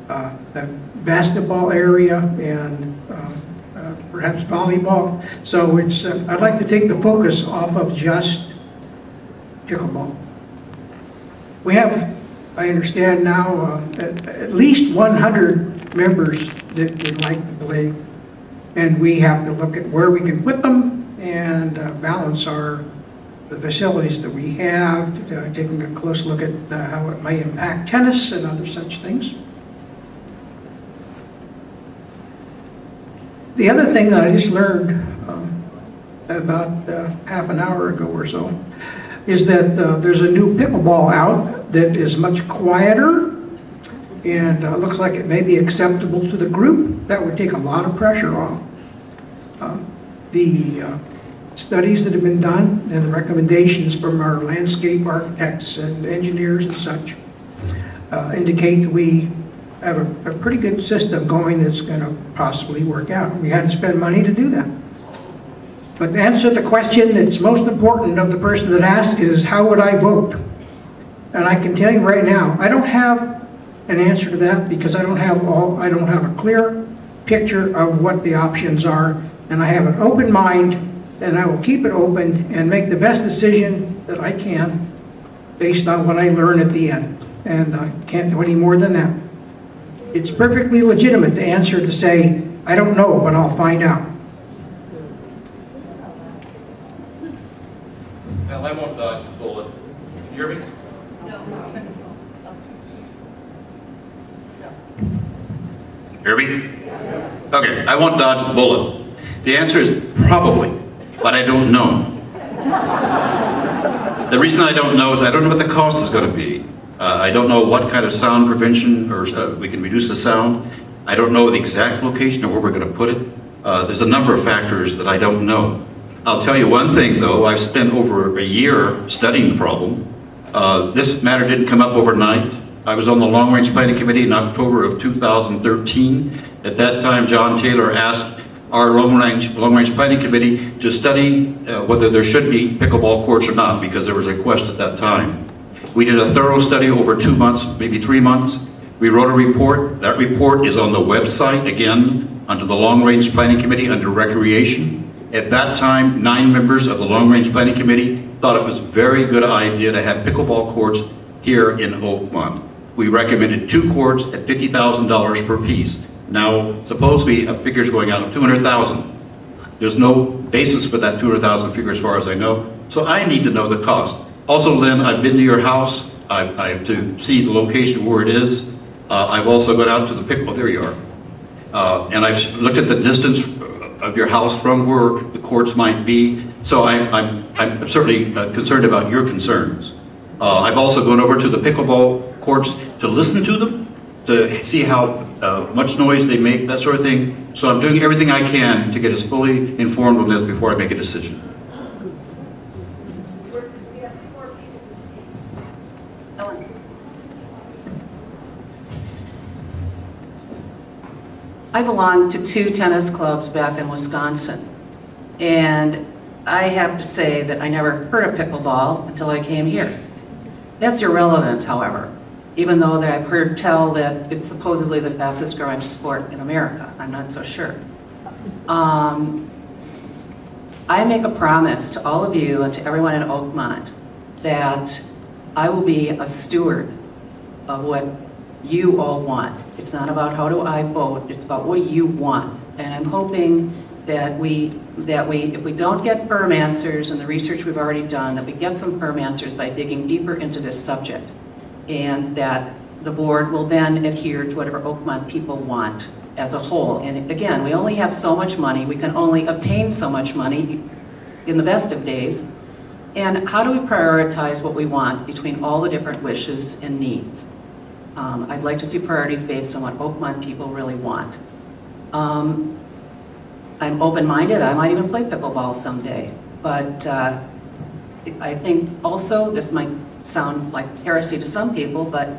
the basketball area, and perhaps volleyball. So it's, I'd like to take the focus off of just pickleball. We have, I understand now, at least 100 members that would like to play, and we have to look at where we can put them and balance the facilities that we have, taking a close look at how it may impact tennis and other such things. The other thing that I just learned about half an hour ago or so is that there's a new pickleball out that is much quieter and looks like it may be acceptable to the group. That would take a lot of pressure off. The studies that have been done and the recommendations from our landscape architects and engineers and such indicate that we have a pretty good system going that's going to possibly work out. We had to spend money to do that. But to answer the question that's most important of the person that asked is, how would I vote? And I can tell you right now, I don't have an answer to that because I don't have a clear picture of what the options are, and I have an open mind, and I will keep it open and make the best decision that I can based on what I learn at the end. And I can't do any more than that. It's perfectly legitimate to answer to say, I don't know, but I'll find out. Well, I won't dodge the bullet. Can you hear me? Hear me? Okay, I won't dodge the bullet. The answer is probably, but I don't know. The reason I don't know is I don't know what the cost is going to be. I don't know what kind of sound prevention, or we can reduce the sound. I don't know the exact location or where we're going to put it. There's a number of factors that I don't know. I'll tell you one thing though, I've spent over a year studying the problem. This matter didn't come up overnight. I was on the Long Range Planning Committee in October of 2013. At that time, John Taylor asked our Long Range Planning Committee to study whether there should be pickleball courts or not, because there was a request at that time. We did a thorough study over 2 months, maybe 3 months. We wrote a report. That report is on the website, again, under the Long Range Planning Committee, under Recreation. At that time, 9 members of the Long Range Planning Committee thought it was a very good idea to have pickleball courts here in Oakmont. We recommended 2 courts at $50,000 per piece. Now, suppose we have figures going out of $200,000. There's no basis for that $200,000 figure as far as I know, so I need to know the cost. Also, Lynn, I've been to your house. I have to see the location where it is. I've also gone out to the pickleball, there you are. And I've looked at the distance of your house from where the courts might be. So I'm certainly concerned about your concerns. I've also gone over to the pickleball courts to listen to them, to see how much noise they make, that sort of thing. So I'm doing everything I can to get as fully informed on this before I make a decision. I belong to 2 tennis clubs back in Wisconsin, and I have to say that I never heard of pickleball until I came here. That's irrelevant, however, even though I've heard tell that it's supposedly the fastest growing sport in America. I'm not so sure. I make a promise to all of you and to everyone in Oakmont that I will be a steward of what you all want. It's not about how do I vote, it's about what do you want. And I'm hoping that if we don't get firm answers in the research we've already done, that we get some firm answers by digging deeper into this subject, and that the board will then adhere to whatever Oakmont people want as a whole. And again, we only have so much money, we can only obtain so much money in the best of days. And how do we prioritize what we want between all the different wishes and needs? I'd like to see priorities based on what Oakmont people really want. I'm open-minded, I might even play pickleball someday, but I think also, this might sound like heresy to some people, but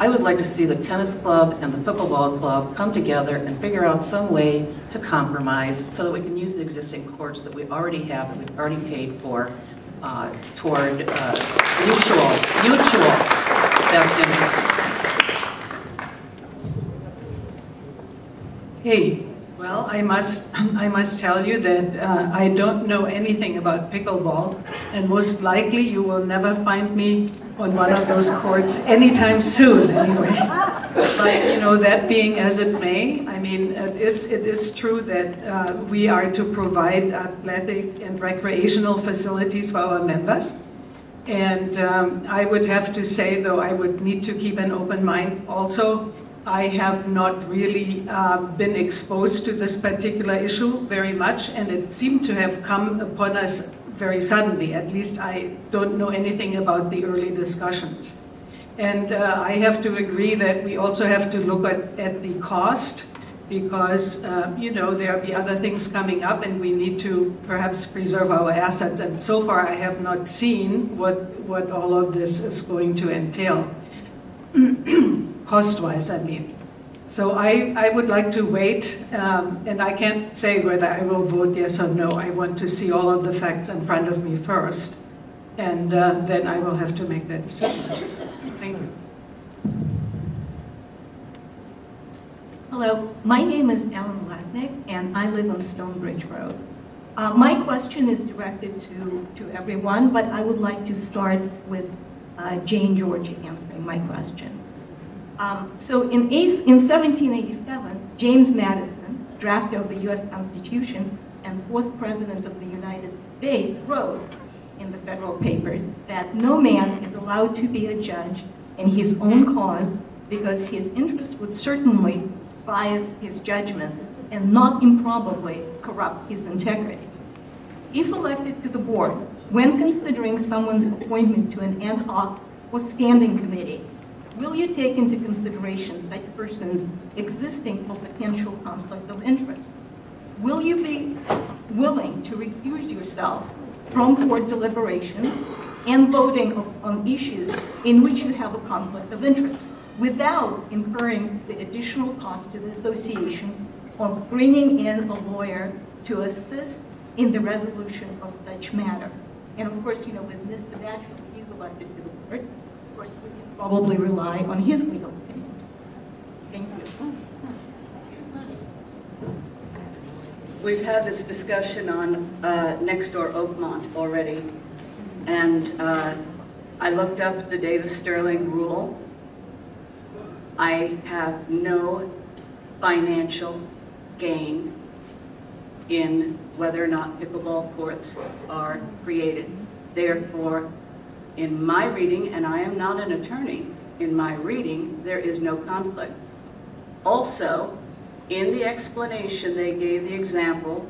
I would like to see the tennis club and the pickleball club come together and figure out some way to compromise so that we can use the existing courts that we already have, that we've already paid for, toward mutual best interest. Hey, well, I must tell you that I don't know anything about pickleball, and most likely you will never find me on one of those courts anytime soon, anyway. But, you know, that being as it may, I mean, it is true that we are to provide athletic and recreational facilities for our members. And I would have to say, though, I would need to keep an open mind. Also, I have not really been exposed to this particular issue very much, and it seemed to have come upon us very suddenly. At least I don't know anything about the early discussions. And I have to agree that we also have to look at the cost, because you know, there'll be other things coming up and we need to perhaps preserve our assets. And so far I have not seen what all of this is going to entail, cost-wise, I mean. So I would like to wait, and I can't say whether I will vote yes or no. I want to see all of the facts in front of me first, and then I will have to make that decision. Thank you. Hello, my name is Ellen Lasnik, and I live on Stonebridge Road. My question is directed to everyone, but I would like to start with Jane Georgie answering my question. So in 1787, James Madison, drafter of the U.S. Constitution and fourth President of the United States, wrote in the federal papers that no man is allowed to be a judge in his own cause because his interest would certainly bias his judgment and not improbably corrupt his integrity. If elected to the board, when considering someone's appointment to an ad hoc or standing committee, will you take into consideration such person's existing or potential conflict of interest? Will you be willing to recuse yourself from board deliberations and voting on issues in which you have a conflict of interest without incurring the additional cost to the association of bringing in a lawyer to assist in the resolution of such matter? And of course, you know, with Mr. Batchelor, he's elected to the board, of course, we can probably rely on his legal opinion. Thank you. We've had this discussion on next door Oakmont already, and I looked up the Davis-Sterling rule. I have no financial gain in whether or not pickleball courts are created. Therefore, in my reading, and I am not an attorney, in my reading, there is no conflict. Also, in the explanation, they gave the example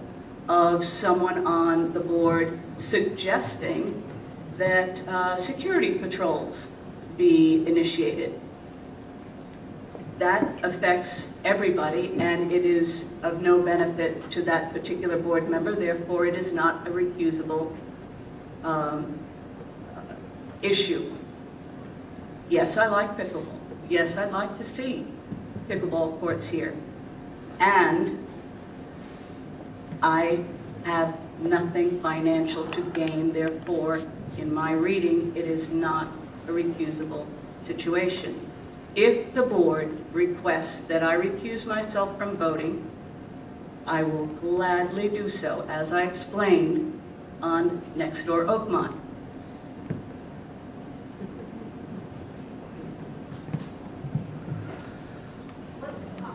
of someone on the board suggesting that security patrols be initiated. That affects everybody, and it is of no benefit to that particular board member. Therefore, it is not a recusable issue. Yes, I like pickleball. Yes, I'd like to see pickleball courts here. And I have nothing financial to gain. Therefore, in my reading, it is not a recusable situation. If the board requests that I recuse myself from voting, I will gladly do so, as I explained on next door Oakmont.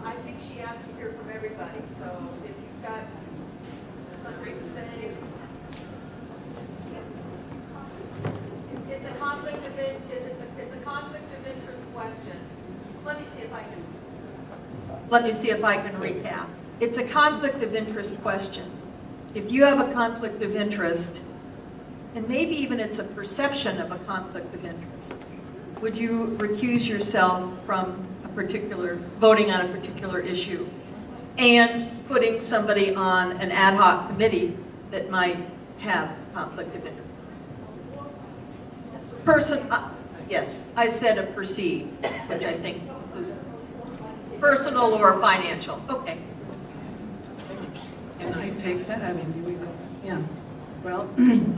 I think she asked to hear from everybody, so if you've got some representatives. It's a conflict of interest question. Let me see if I can recap. It's a conflict of interest question. If you have a conflict of interest, and maybe even it's a perception of a conflict of interest, would you recuse yourself from voting on a particular issue and putting somebody on an ad hoc committee that might have a conflict of interest? Yes, I said a perceived, which I think includes personal or financial. Okay. Can I take that? I mean, yeah. Well,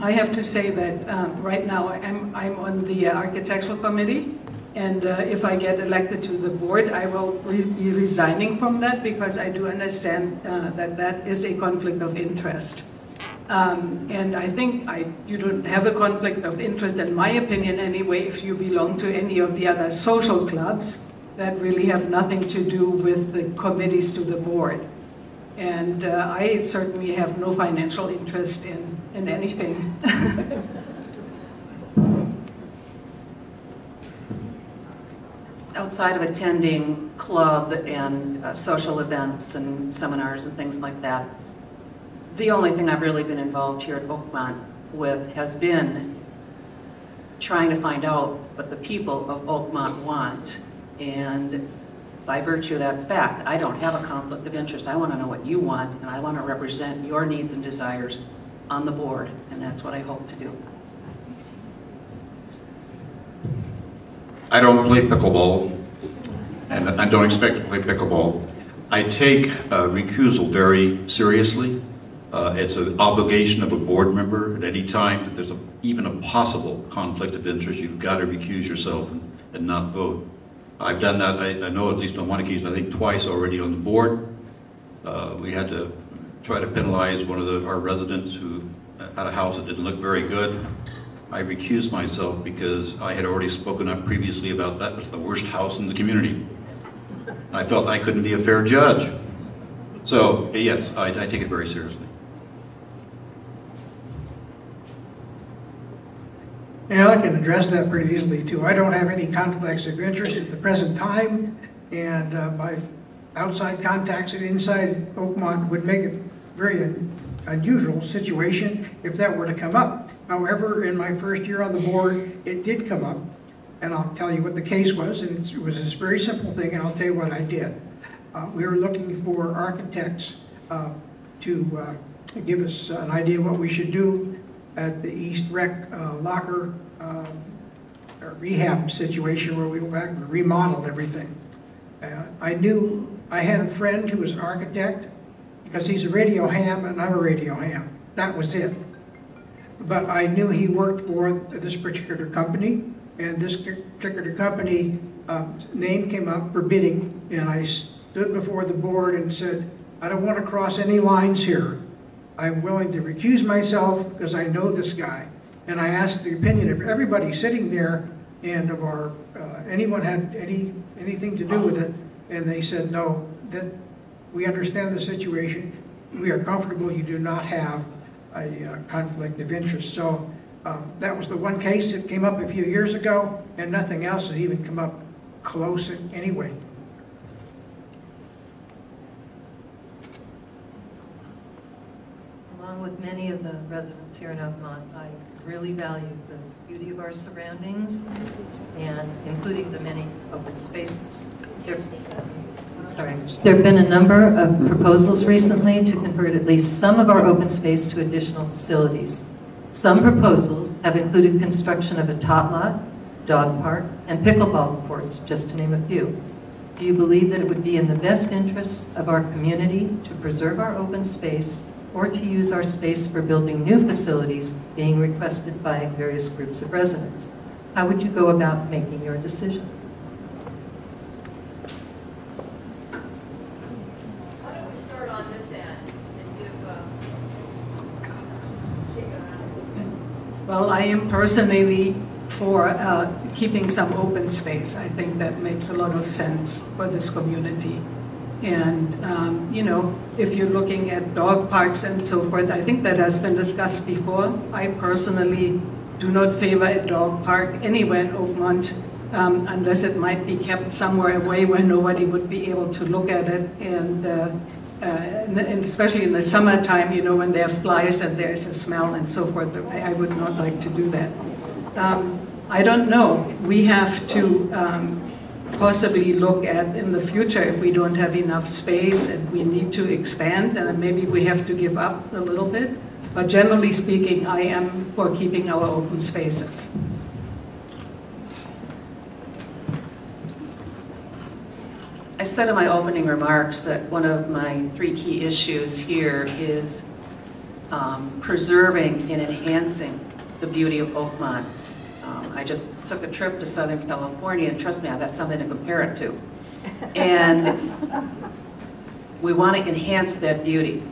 I have to say that right now I'm on the architectural committee, and if I get elected to the board, I will be resigning from that because I do understand that that is a conflict of interest. And I think you don't have a conflict of interest, in my opinion anyway, if you belong to any of the other social clubs that really have nothing to do with the committees to the board. And I certainly have no financial interest in anything. Outside of attending club and social events and seminars and things like that, the only thing I've really been involved here at Oakmont with has been trying to find out what the people of Oakmont want. And by virtue of that fact, I don't have a conflict of interest. I want to know what you want, and I want to represent your needs and desires on the board, and that's what I hope to do. I don't play pickleball, and I don't expect to play pickleball. I take recusal very seriously. It's an obligation of a board member at any time that there's even a possible conflict of interest. You've got to recuse yourself and not vote. I've done that, I know at least on one occasion, I think twice already on the board. We had to try to penalize one of our residents who had a house that didn't look very good. I recused myself because I had already spoken up previously about that was the worst house in the community. I felt I couldn't be a fair judge. So yes, I take it very seriously. Yeah, I can address that pretty easily too. I don't have any conflicts of interest at the present time, and my outside contacts and inside Oakmont would make it very unusual situation if that were to come up. However, in my first year on the board, it did come up, and I'll tell you what the case was, and it was this very simple thing, and I'll tell you what I did. We were looking for architects to give us an idea what we should do at the East Rec locker rehab situation where we went back and remodeled everything. I knew I had a friend who was an architect because he's a radio ham and I'm a radio ham. That was it. But I knew he worked for this particular company, and this particular company name came up for bidding, and I stood before the board and said, I don't want to cross any lines here. I'm willing to recuse myself because I know this guy. And I asked the opinion of everybody sitting there and of our, anyone had anything to do with it, and they said, no, that we understand the situation. We are comfortable you do not have a conflict of interest. So that was the one case that came up a few years ago, and nothing else has even come up close anyway. Along with many of the residents here in Oakmont, I really value the beauty of our surroundings, and including the many open spaces. There have been a number of proposals recently to convert at least some of our open space to additional facilities. Some proposals have included construction of a tot lot, dog park, and pickleball courts, just to name a few. Do you believe that it would be in the best interests of our community to preserve our open space, or to use our space for building new facilities being requested by various groups of residents? How would you go about making your decision? Why don't we start on this end and give Well, I am personally for keeping some open space. I think that makes a lot of sense for this community. And, you know, if you're looking at dog parks and so forth, I think that has been discussed before. I personally do not favor a dog park anywhere in Oakmont unless it might be kept somewhere away where nobody would be able to look at it. And especially in the summertime, you know, when there are flies and there's a smell and so forth, I would not like to do that. I don't know. We have to possibly look at in the future if we don't have enough space and we need to expand, and maybe we have to give up a little bit. But generally speaking, I am for keeping our open spaces. I said in my opening remarks that one of my 3 key issues here is preserving and enhancing the beauty of Oakmont. I just took a trip to Southern California, and trust me, I've got something to compare it to. And we want to enhance that beauty.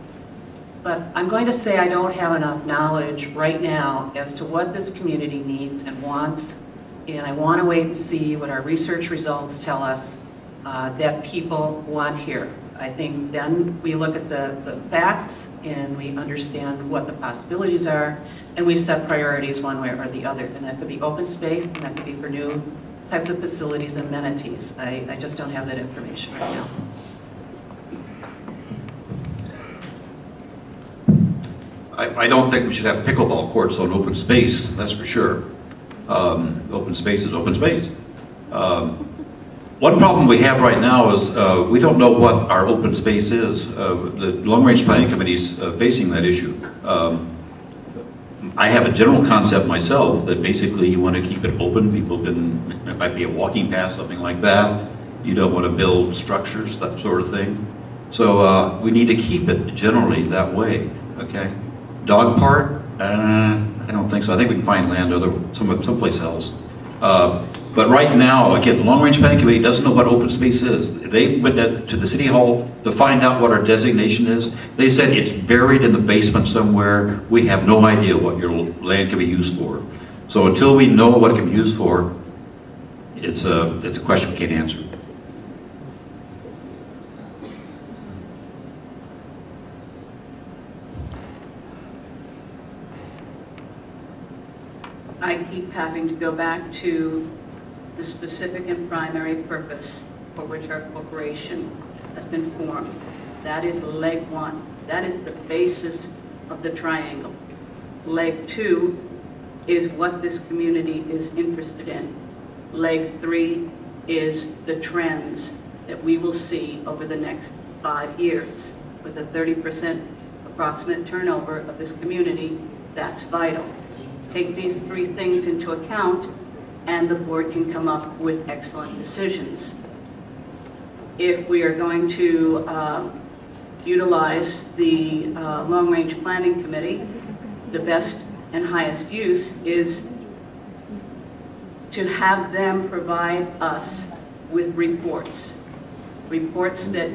but I'm going to say I don't have enough knowledge right now as to what this community needs and wants, and I want to wait and see what our research results tell us that people want here. I think then we look at the facts and we understand what the possibilities are, and we set priorities one way or the other. And that could be open space, and that could be for new types of facilities and amenities. I just don't have that information right now. I don't think we should have pickleball courts on open space, that's for sure. Open space is open space. One problem we have right now is we don't know what our open space is. The Long Range Planning Committee is facing that issue. I have a general concept myself that basically you want to keep it open. People can, it might be a walking path, something like that. You don't want to build structures, that sort of thing. So we need to keep it generally that way, okay? Dog park, I don't think so. I think we can find land someplace else. But right now, again, the Long Range Planning Committee doesn't know what open space is. They went to the City Hall to find out what our designation is. They said it's buried in the basement somewhere. We have no idea what your land can be used for. So until we know what it can be used for, it's a question we can't answer. I keep having to go back to the specific and primary purpose for which our corporation has been formed. That is leg one. That is the basis of the triangle. Leg two is what this community is interested in. Leg three is the trends that we will see over the next 5 years. With a 30% approximate turnover of this community, that's vital. Take these three things into account, and the board can come up with excellent decisions. If we are going to utilize the Long Range Planning Committee, the best and highest use is to have them provide us with reports. Reports that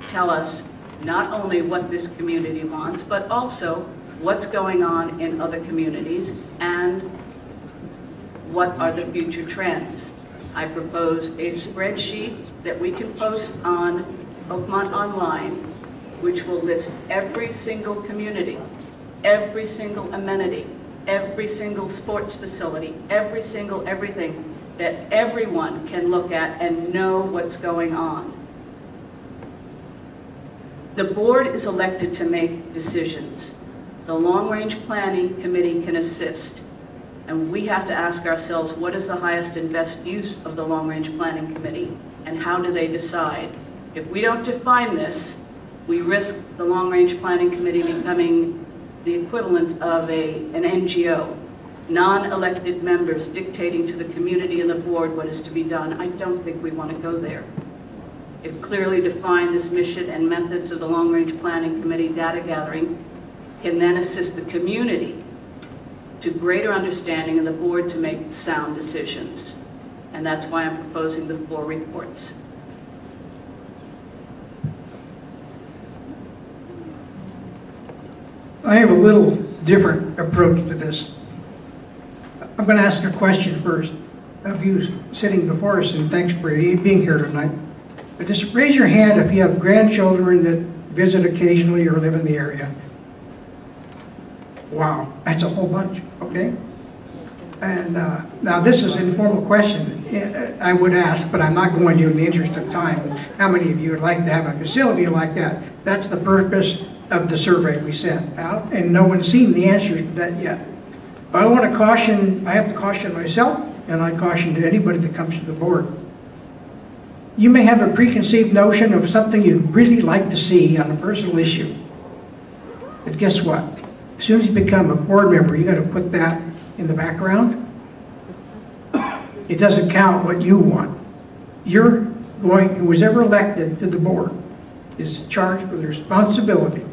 tell us not only what this community wants, but also what's going on in other communities and what are the future trends. I propose a spreadsheet that we can post on Oakmont Online, which will list every single community, every single amenity, every single sports facility, every single everything that everyone can look at and know what's going on. The board is elected to make decisions. The Long Range Planning Committee can assist. And we have to ask ourselves, what is the highest and best use of the Long Range Planning Committee? And how do they decide? If we don't define this, we risk the Long Range Planning Committee becoming the equivalent of an NGO, non-elected members dictating to the community and the board what is to be done. I don't think we want to go there. If clearly defined, this mission and methods of the Long Range Planning Committee data gathering can then assist the community to greater understanding and the board to make sound decisions. And that's why I'm proposing the 4 reports. I have a little different approach to this. I'm going to ask a question first of you sitting before us, and thanks for being here tonight. But just raise your hand if you have grandchildren that visit occasionally or live in the area. Wow, that's a whole bunch, okay? And now this is an informal question I would ask, but I'm not going to in the interest of time. How many of you would like to have a facility like that? That's the purpose of the survey we sent out, and no one's seen the answers to that yet. But I want to caution, I have to caution myself, and I caution to anybody that comes to the board. You may have a preconceived notion of something you'd really like to see on a personal issue. But guess what? As soon as you become a board member, you got to put that in the background. It doesn't count what you want. You're going, who was ever elected to the board is charged with the responsibility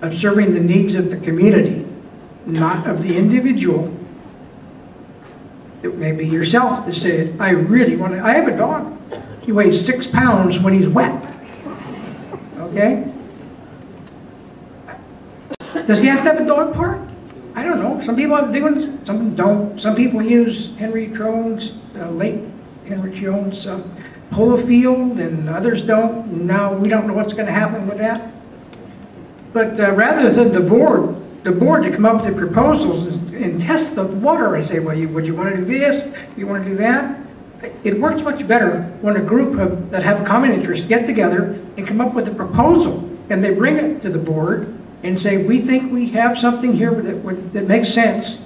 of serving the needs of the community, not of the individual. It may be yourself that said, I really want to, I have a dog. He weighs 6 pounds when he's wet. Okay? Does he have to have a dog park? I don't know. Some people have doing, some don't. Some people use Henry Jones, late Henry Jones polo field, and others don't. Now we don't know what's going to happen with that. But rather than the board to come up with the proposals and test the water and say, well, would you want to do this? You want to do that? It works much better when a group that have a common interest get together and come up with a proposal, and they bring it to the board and say, we think we have something here that makes sense.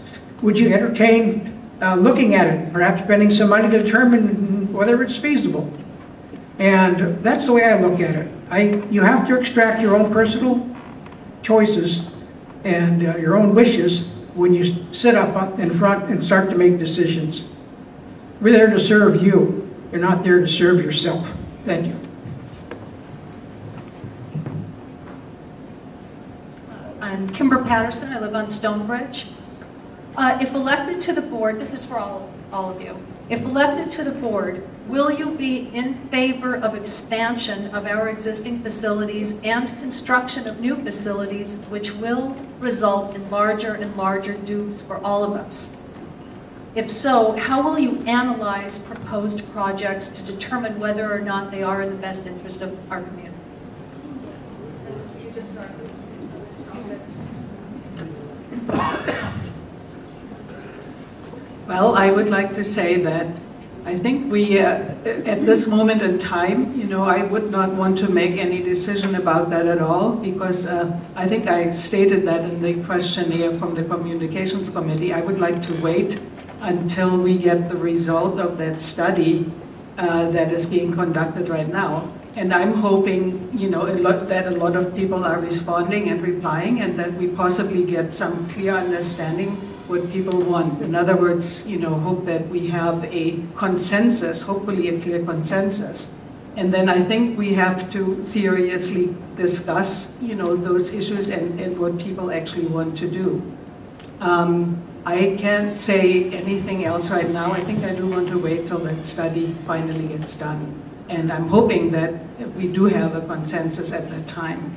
Would you entertain looking at it, perhaps spending some money to determine whether it's feasible? And that's the way I look at it. You have to extract your own personal choices and your own wishes when you sit up in front and start to make decisions. We're there to serve you. You're not there to serve yourself. Thank you. I'm Kimber Patterson. I live on Stonebridge. If elected to the board, this is for all of you. If elected to the board, will you be in favor of expansion of our existing facilities and construction of new facilities, which will result in larger and larger dues for all of us? If so, how will you analyze proposed projects to determine whether or not they are in the best interest of our community? Well, I would like to say that I think we, at this moment in time, you know, I would not want to make any decision about that at all, because I think I stated that in the questionnaire from the Communications Committee. I would like to wait until we get the result of that study that is being conducted right now. And I'm hoping, you know, that a lot of people are responding and replying, and that we possibly get some clear understanding what people want. In other words, you know, hope that we have a consensus, hopefully a clear consensus. And then I think we have to seriously discuss, you know, those issues and what people actually want to do. I can't say anything else right now. I think I do want to wait till that study finally gets done. And I'm hoping that we do have a consensus at that time.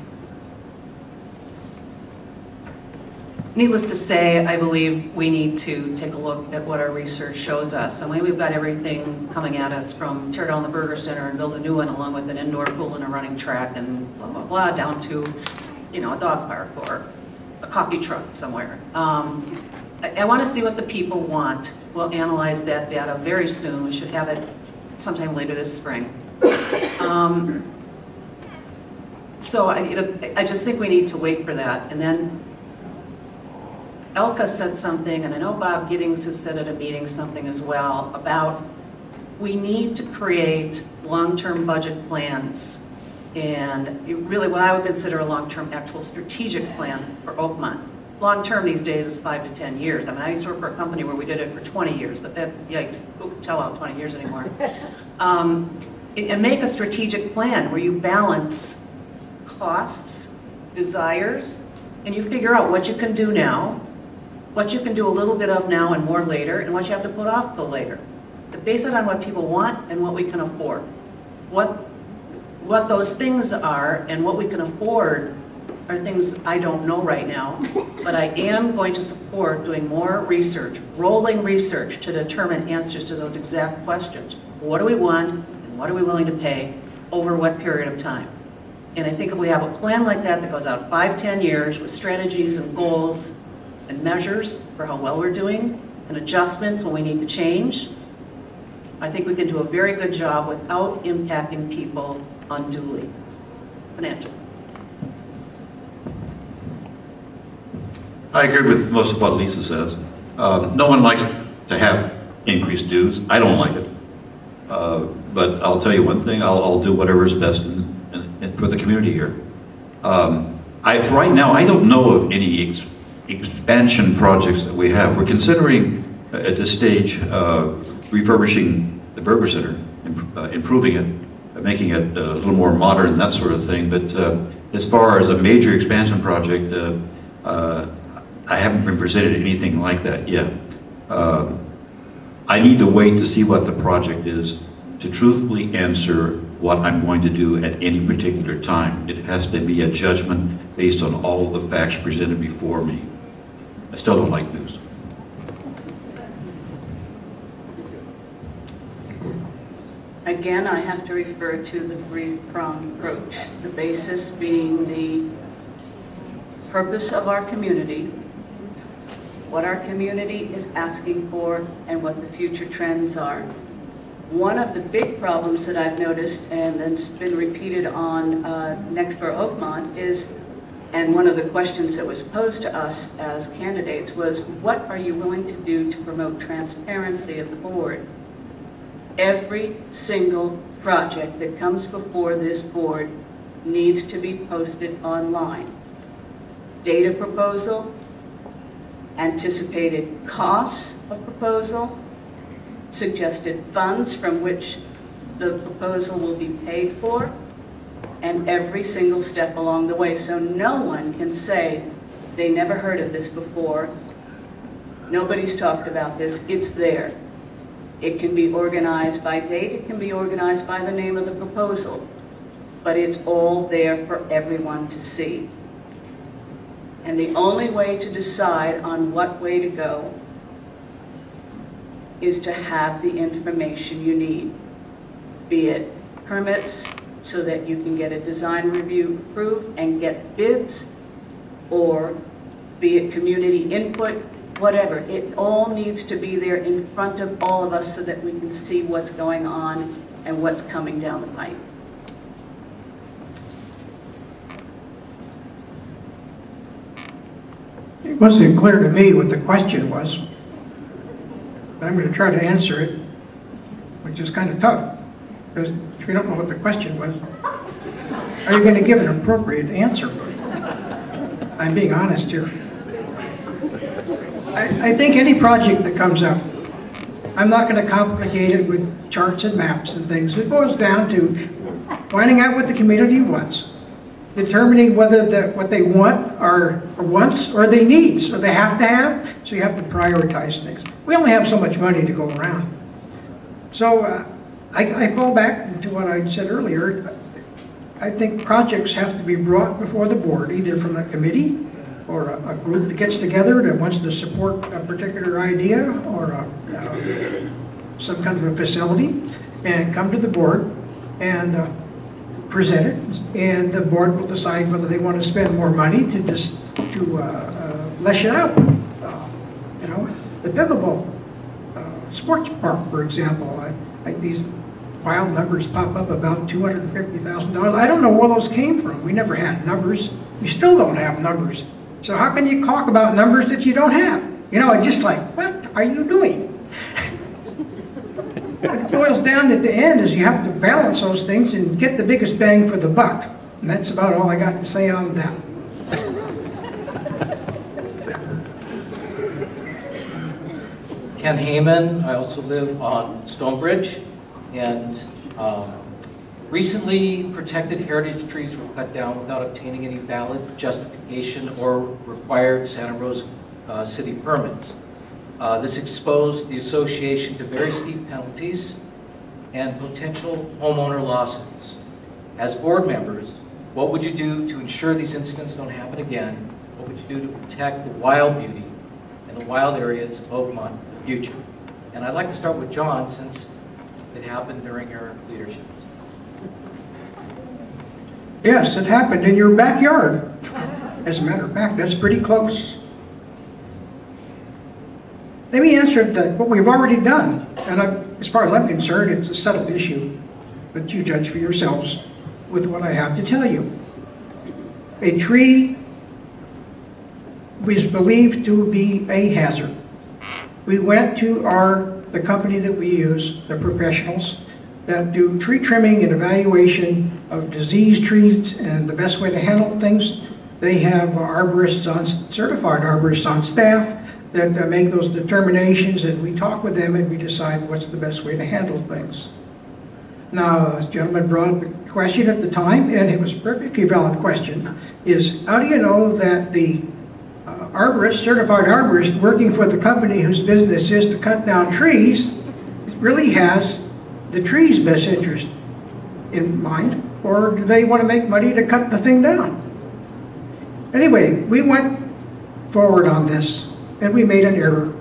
Needless to say, I believe we need to take a look at what our research shows us. And we've got everything coming at us from tear down the burger center and build a new one along with an indoor pool and a running track and blah, blah, blah, down to, you know, a dog park or a coffee truck somewhere. I want to see what the people want. We'll analyze that data very soon. We should have it sometime later this spring. So I just think we need to wait for that. And then Elka said something, and I know Bob Giddings has said at a meeting something as well, about we need to create long-term budget plans and really what I would consider a long-term actual strategic plan for Oakmont. Long-term these days is 5 to 10 years. I mean, I used to work for a company where we did it for 20 years, but that, yikes, who can tell out 20 years anymore? And make a strategic plan where you balance costs, desires, and you figure out what you can do now, what you can do a little bit of now and more later, and what you have to put off till later. But base it on what people want and what we can afford. What those things are and what we can afford are things I don't know right now, but I am going to support doing more research, rolling research to determine answers to those exact questions. What do we want and what are we willing to pay over what period of time? And I think if we have a plan like that that goes out 5, 10 years with strategies and goals and measures for how well we're doing and adjustments when we need to change, I think we can do a very good job without impacting people unduly financially. I agree with most of what Lisa says. No one likes to have increased dues. I don't like it. But I'll tell you one thing, I'll do whatever is best for the community here. Right now, I don't know of any expansion projects that we have. We're considering, at this stage, refurbishing the Burger Center, improving it, making it a little more modern, that sort of thing. But as far as a major expansion project, I haven't been presented anything like that yet. I need to wait to see what the project is to truthfully answer what I'm going to do at any particular time. It has to be a judgment based on all of the facts presented before me. I still don't like news. Again, I have to refer to the three-pronged approach, the basis being the purpose of our community, what our community is asking for, and what the future trends are. One of the big problems that I've noticed, and it's been repeated on Next for Oakmont, is, and one of the questions that was posed to us as candidates was, what are you willing to do to promote transparency of the board? Every single project that comes before this board needs to be posted online. Data proposal, anticipated costs of proposal, suggested funds from which the proposal will be paid for, and every single step along the way. So no one can say they never heard of this before, nobody's talked about this, it's there. It can be organized by date, it can be organized by the name of the proposal, but it's all there for everyone to see. And the only way to decide on what way to go is to have the information you need, be it permits so that you can get a design review approved and get bids, or be it community input, whatever. It all needs to be there in front of all of us so that we can see what's going on and what's coming down the pipe. It wasn't clear to me what the question was, but I'm going to try to answer it, which is kind of tough, because if you don't know what the question was, are you going to give an appropriate answer? I'm being honest here. I think any project that comes up, I'm not going to complicate it with charts and maps and things. It boils down to finding out what the community wants, determining whether what they want are wants or they needs, or they have to have, so you have to prioritize things. We only have so much money to go around. So I fall back to what I said earlier. I think projects have to be brought before the board, either from a committee or a group that gets together that wants to support a particular idea or some kind of a facility, and come to the board and present it, and the board will decide whether they want to spend more money to flesh it out. You know, the pickleball sports park, for example, these wild numbers pop up about $250,000. I don't know where those came from. We never had numbers. We still don't have numbers. So how can you talk about numbers that you don't have? You know, it's just like, what are you doing? What it boils down at the end is you have to balance those things and get the biggest bang for the buck. And that's about all I got to say on that. Ken Heyman. I also live on Stonebridge, and recently protected heritage trees were cut down without obtaining any valid justification or required Santa Rosa city permits. This exposed the association to very steep penalties and potential homeowner lawsuits. As board members, what would you do to ensure these incidents don't happen again? What would you do to protect the wild beauty and the wild areas of Oakmont in the future? And I'd like to start with John, since it happened during your leadership. Yes, it happened in your backyard. As a matter of fact, that's pretty close. Let me answer what we've already done. And as far as I'm concerned, it's a settled issue. But you judge for yourselves with what I have to tell you. A tree was believed to be a hazard. We went to the company that we use, the professionals, that do tree trimming and evaluation of diseased trees and the best way to handle things. They have certified arborists on staff that make those determinations, and we talk with them and we decide what's the best way to handle things. Now, this gentleman brought up a question at the time, and it was a perfectly valid question, is how do you know that the certified arborist working for the company whose business is to cut down trees really has the tree's best interest in mind, or do they want to make money to cut the thing down? Anyway, we went forward on this, and we made an error.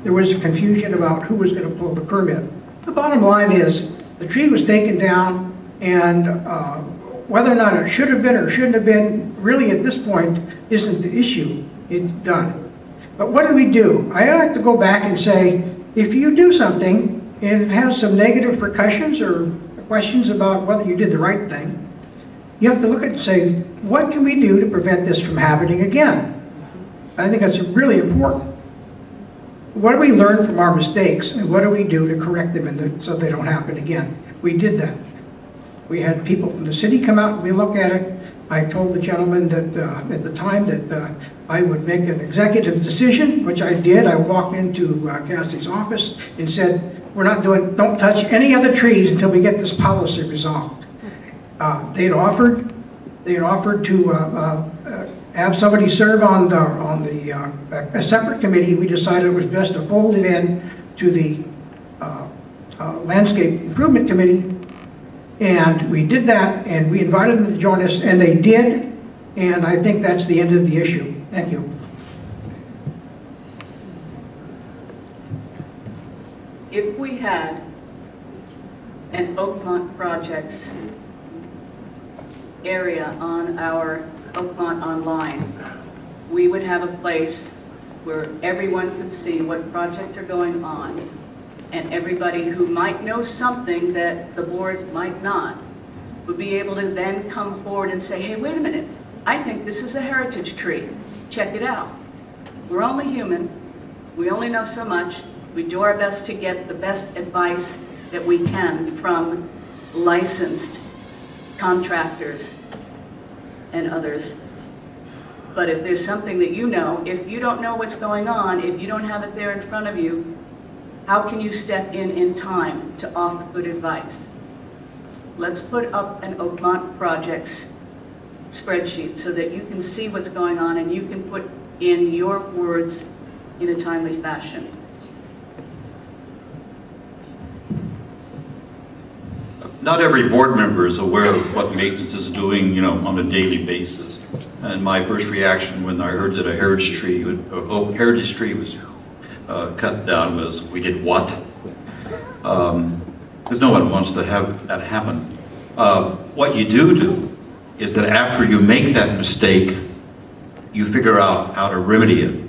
There was confusion about who was going to pull the permit. The bottom line is, the tree was taken down, and whether or not it should have been or shouldn't have been, really at this point, isn't the issue. It's done. But what do we do? I like to go back and say, if you do something and it has some negative repercussions or questions about whether you did the right thing, you have to look at it and say, what can we do to prevent this from happening again? I think that's really important. What do we learn from our mistakes, and what do we do to correct them so they don't happen again? We did that. We had people from the city come out and we look at it. I told the gentleman that at the time that I would make an executive decision, which I did. I walked into Cassie's office and said, don't touch any other trees until we get this policy resolved. They had offered to have somebody serve on a separate committee. We decided it was best to fold it in to the Landscape Improvement Committee. And we did that, and we invited them to join us, and they did, and I think that's the end of the issue. Thank you. If we had an Oakmont Projects area on our Oakmont Online, we would have a place where everyone could see what projects are going on, and everybody who might know something that the board might not would be able to then come forward and say, hey, wait a minute, I think this is a heritage tree. Check it out. We're only human. We only know so much. We do our best to get the best advice that we can from licensed contractors and others. But if there's something that you know, if you don't know what's going on, if you don't have it there in front of you, how can you step in time to offer good advice? Let's put up an Oakmont Projects spreadsheet so that you can see what's going on and you can put in your words in a timely fashion. Not every board member is aware of what maintenance is doing, on a daily basis. And my first reaction when I heard that a heritage tree was cut down was, we did what? Because no one wants to have that happen. What you do is that after you make that mistake, you figure out how to remedy it.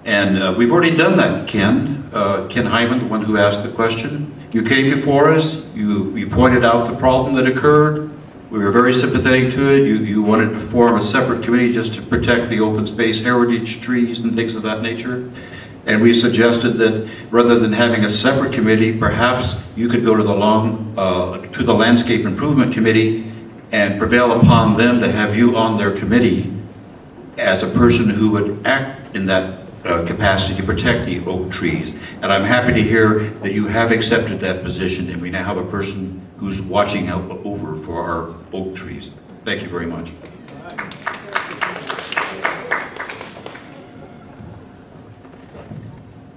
And we've already done that, Ken. Ken Hyman, the one who asked the question. You came before us, you pointed out the problem that occurred. We were very sympathetic to it. You wanted to form a separate committee just to protect the open space heritage trees and things of that nature. And we suggested that rather than having a separate committee, perhaps you could go to the Landscape Improvement Committee and prevail upon them to have you on their committee as a person who would act in that capacity to protect the oak trees. And I'm happy to hear that you have accepted that position, and we now have a person who's watching out over for our oak trees. Thank you very much.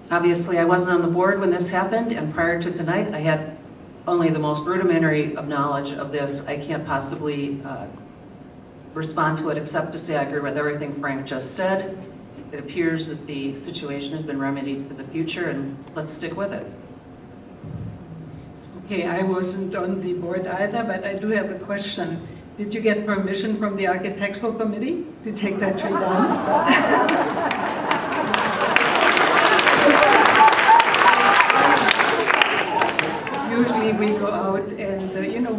Obviously, I wasn't on the board when this happened, and prior to tonight, I had only the most rudimentary of knowledge of this. I can't possibly respond to it except to say I agree with everything Frank just said. It appears that the situation has been remedied for the future, and let's stick with it. Okay, I wasn't on the board either, but I do have a question. Did you get permission from the architectural committee to take that tree down? Usually we go out and,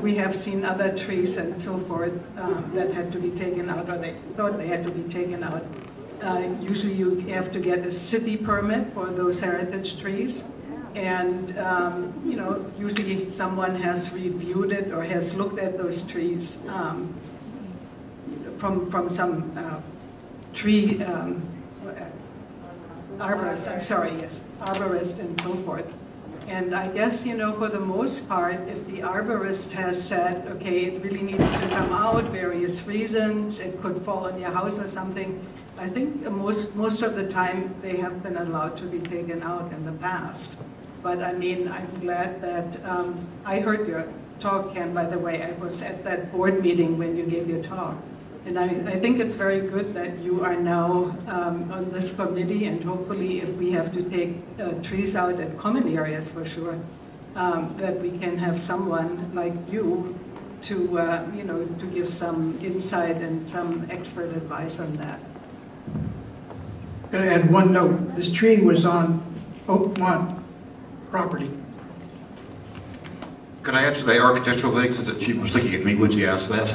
we have seen other trees and so forth that had to be taken out, or they thought they had to be taken out. Usually you have to get a city permit for those heritage trees. And, usually someone has reviewed it or has looked at those trees from some tree arborist, arborist and so forth. And I guess, for the most part, if the arborist has said, okay, it really needs to come out, various reasons, it could fall on your house or something, I think most of the time they have been allowed to be taken out in the past. But I mean, I'm glad that I heard talk, Ken, by the way. I was at that board meeting when you gave your talk. And I think it's very good that you are now on this committee, and hopefully if we have to take trees out at common areas for sure, that we can have someone like you to, to give some insight and some expert advice on that. I'm going to add one note. This tree was on Oakmont property. Could I answer the architectural thing, since she was looking at me when she asked that?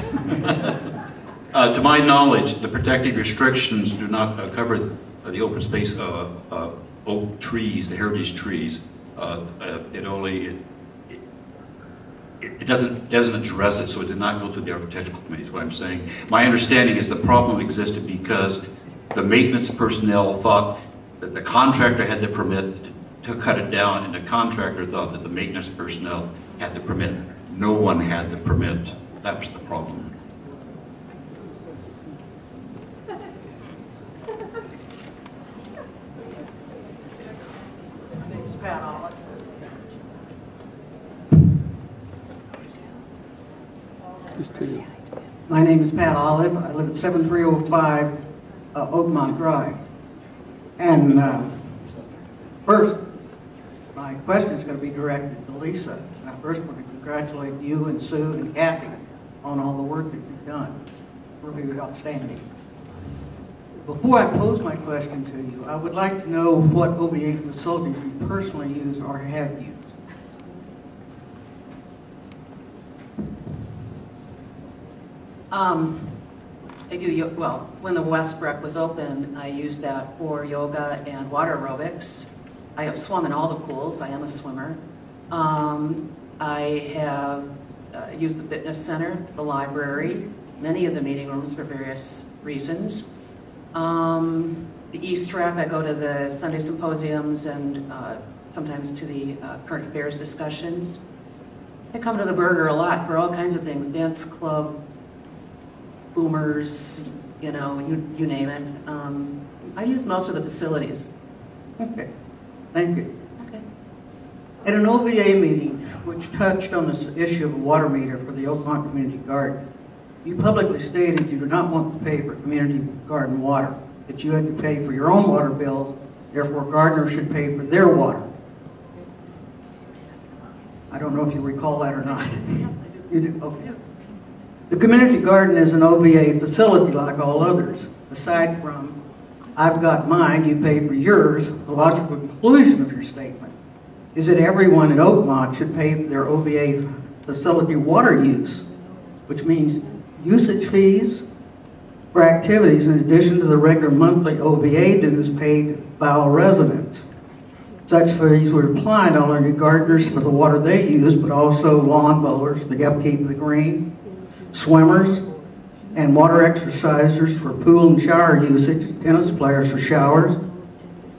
To my knowledge, the protective restrictions do not cover the open space oak trees, the heritage trees. It doesn't address it, so it did not go to the architectural committee, is what I'm saying. My understanding is the problem existed because the maintenance personnel thought that the contractor had the permit to cut it down, and the contractor thought that the maintenance personnel had the permit. No one had the permit. That was the problem. My name is Pat Olive. I live at 7305 Oakmont Drive. And first, my question is going to be directed to Lisa. And I first want to congratulate you and Sue and Kathy on all the work that you've done. Really outstanding. Before I pose my question to you, I would like to know what OVA facilities you personally use or have used. I do, well, when the Westbrook was open, I used that for yoga and water aerobics. I have swum in all the pools. I am a swimmer. I have used the fitness center, the library, many of the meeting rooms for various reasons. The East Rec, I go to the Sunday symposiums and sometimes to the current affairs discussions. I come to the Burger a lot for all kinds of things, dance club, boomers, you name it. I've used most of the facilities. Okay, thank you. Okay. At an OVA meeting, which touched on this issue of a water meter for the Oakmont Community Garden, you publicly stated you do not want to pay for community garden water, that you had to pay for your own water bills, therefore gardeners should pay for their water. I don't know if you recall that or not. Yes, I do. You do? Okay. The community garden is an OVA facility like all others. Aside from, I've got mine, you pay for yours, the logical conclusion of your statement is that everyone in Oakmont should pay for their OVA facility water use, which means usage fees for activities in addition to the regular monthly OVA dues paid by all residents. Such fees would apply not only to gardeners for the water they use, but also lawn mowers, the upkeep of the green, swimmers, and water exercisers for pool and shower usage, tennis players for showers,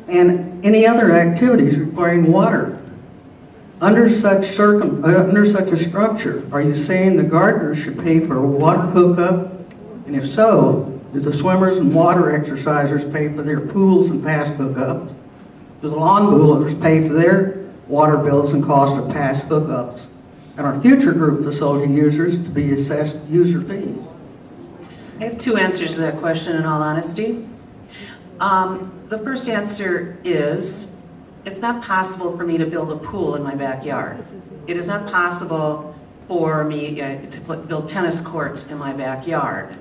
and any other activities requiring water. Under such a structure, are you saying the gardeners should pay for a water hookup? And if so, do the swimmers and water exercisers pay for their pools and past hookups? Do the lawn mowers pay for their water bills and cost of past hookups? And our future group facility users to be assessed user fees? I have two answers to that question, in all honesty. The first answer is, it's not possible for me to build a pool in my backyard. It is not possible for me to build tennis courts in my backyard.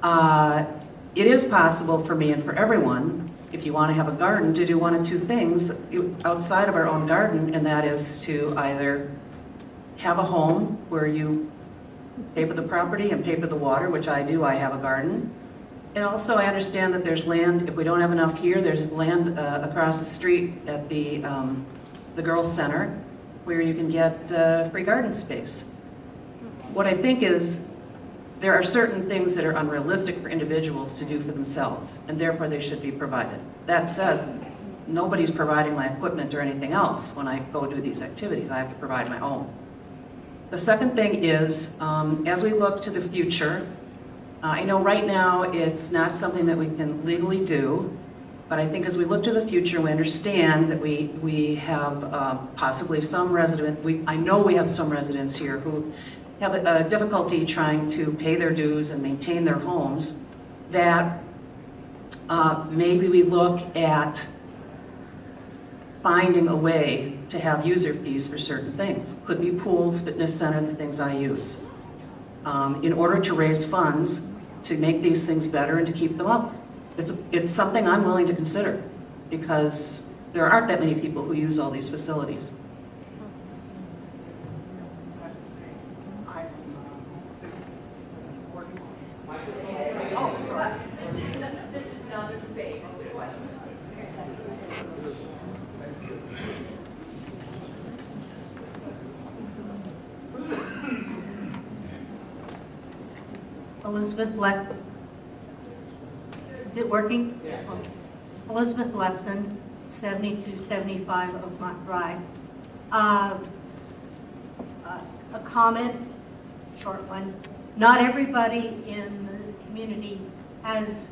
It is possible for me and for everyone, if you want to have a garden, to do one of two things outside of our own garden, and that is to either have a home where you pay for the property and pay for the water, which I do. I have a garden. And also I understand that there's land, if we don't have enough here, there's land across the street at the Girls Center where you can get free garden space. What I think is there are certain things that are unrealistic for individuals to do for themselves, and therefore they should be provided. That said, nobody's providing my equipment or anything else when I go do these activities. I have to provide my own. The second thing is, as we look to the future, I know right now it's not something that we can legally do, But I think as we look to the future, we understand that we have possibly some I know we have some residents here who have a difficulty trying to pay their dues and maintain their homes, that maybe we look at finding a way to have user fees for certain things. Could be pools, fitness center, the things I use. In order to raise funds to make these things better and to keep them up. It's something I'm willing to consider, because there aren't that many people who use all these facilities. This is not a debate, it's a question. Elizabeth Leck. Is it working? Yeah. Elizabeth Lexon, 7275 Oakmont Drive. A comment, short one. Not everybody in the community has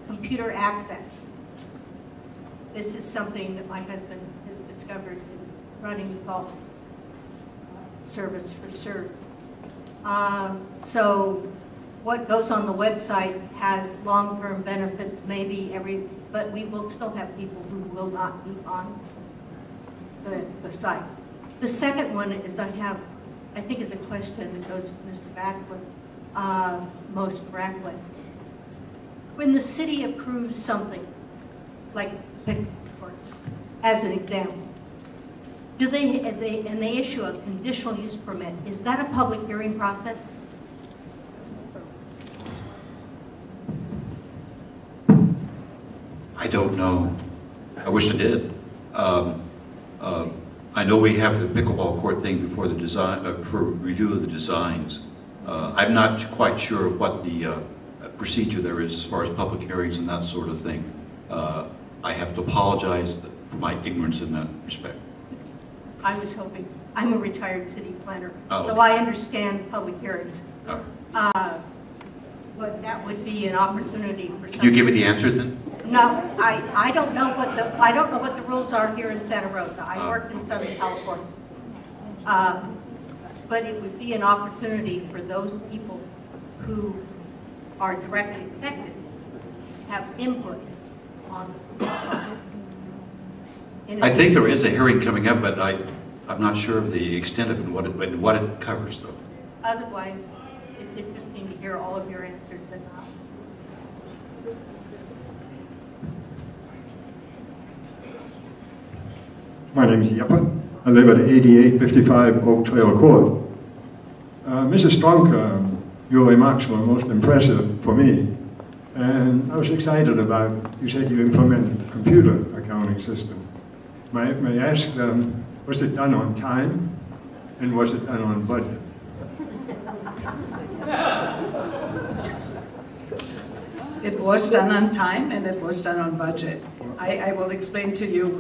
computer access. This is something that my husband has discovered in running the golf service for CERT. So what goes on the website has long-term benefits, but we will still have people who will not be on the site. The second one is I think is a question that goes to Mr. Backwood most directly. When the city approves something, like as an example, and they issue a conditional use permit, is that a public hearing process? I don't know. I wish I did. I know we have the pickleball court thing before the design, for review of the designs. I'm not quite sure of what the procedure there is as far as public hearings and that sort of thing. I have to apologize for my ignorance in that respect. I was hoping. I'm a retired city planner, oh, so okay. I understand public hearings. Oh. But that would be an opportunity for. Can you give me the answer then? No, I don't know what the rules are here in Santa Rosa. I work in Southern California, but it would be an opportunity for those people who are directly affected to have input on. I think there is a hearing coming up, but I'm not sure of the extent of it and what it covers, though. Otherwise, it's interesting to hear all of your answers. My name is Yeppa. I live at 8855 Oak Trail Court. Mrs. Strunk, your remarks were most impressive for me. And I was excited about, you said you implement a computer accounting system. May I ask, was it done on time? And was it done on budget? It was done on time and it was done on budget. I will explain to you,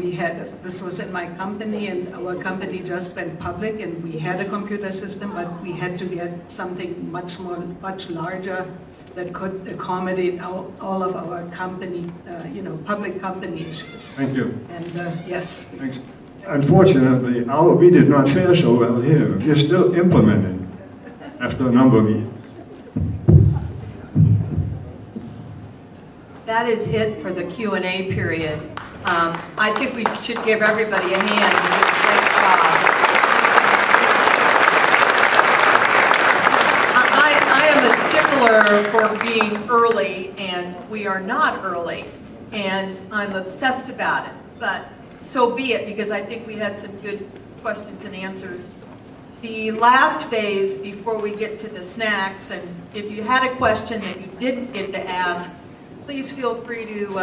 this was in my company, and our company just went public, and we had a computer system, but we had to get something much larger that could accommodate all of our company, public company issues. Thank you. And yes. Thanks. Unfortunately, we did not fare so well here. We're still implementing after a number of years. That is it for the Q&A period. I think we should give everybody a hand. I am a stickler for being early, and we are not early, and I'm obsessed about it. But so be it, because I think we had some good questions and answers. The last phase, before we get to the snacks, and if you had a question that you didn't get to ask, please feel free to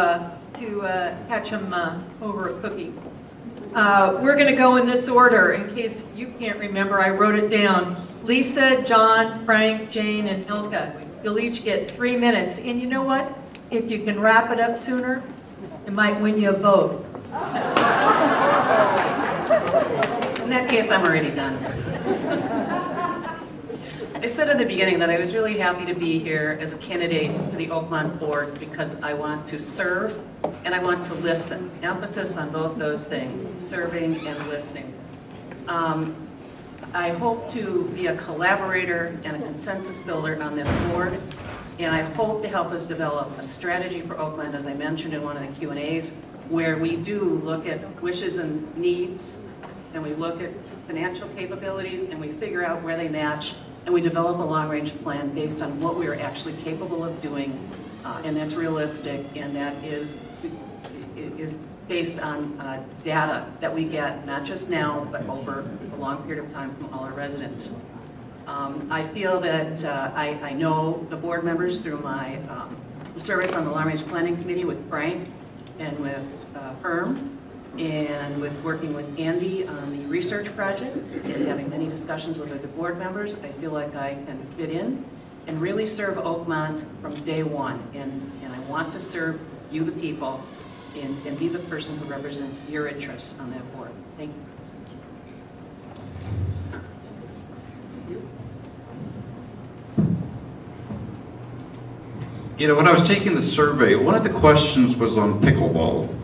catch them over a cookie. We're going to go in this order. In case you can't remember, I wrote it down. Lisa, John, Frank, Jane, and Ilka. You'll each get 3 minutes. And you know what? If you can wrap it up sooner, it might win you a vote. In that case, I'm already done. I said at the beginning that I was really happy to be here as a candidate for the Oakmont board because I want to serve and I want to listen. Emphasis on both those things, serving and listening. I hope to be a collaborator and a consensus builder on this board, and I hope to help us develop a strategy for Oakland, as I mentioned in one of the Q&As, where we do look at wishes and needs, and we look at financial capabilities, and we figure out where they match, and we develop a long-range plan based on what we are actually capable of doing, and that's realistic, and that is based on data that we get, not just now, but over a long period of time from all our residents. I feel that I know the board members through my service on the Long Range Planning Committee with Frank and with Herm, and with working with Andy on the research project and having many discussions with other board members. I feel like I can fit in and really serve Oakmont from day one, and I want to serve you, the people, and be the person who represents your interests on that board. Thank you. You know, when I was taking the survey, one of the questions was on pickleball.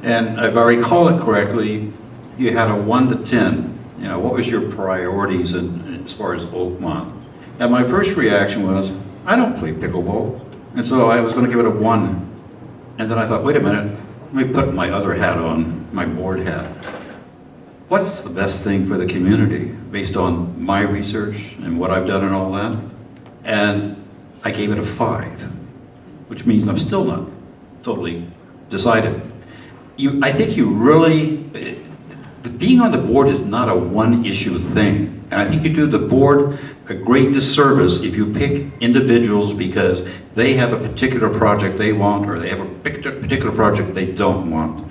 And if I recall it correctly, you had a 1 to 10. You know, what was your priorities as far as Oakmont? And my first reaction was, I don't play pickleball. And so I was going to give it a 1. And then I thought, wait a minute, let me put my other hat on, my board hat. What's the best thing for the community based on my research and what I've done and all that? And I gave it a 5, which means I'm still not totally decided. I think you really, being on the board is not a one-issue thing. And I think you do the board a great disservice if you pick individuals because they have a particular project they want or they have a particular project they don't want.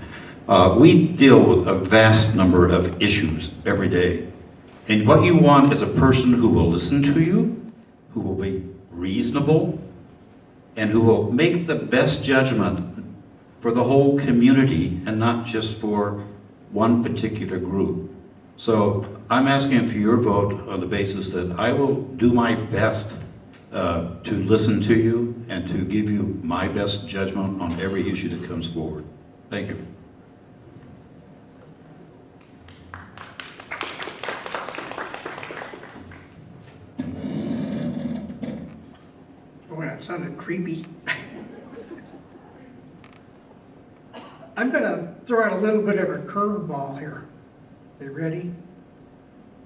We deal with a vast number of issues every day. And what you want is a person who will listen to you, who will be reasonable, and who will make the best judgment for the whole community and not just for one particular group. So I'm asking for your vote on the basis that I will do my best to listen to you and to give you my best judgment on every issue that comes forward. Thank you. Boy, that sounded creepy. I'm going to throw out a little bit of a curveball here. Are you ready?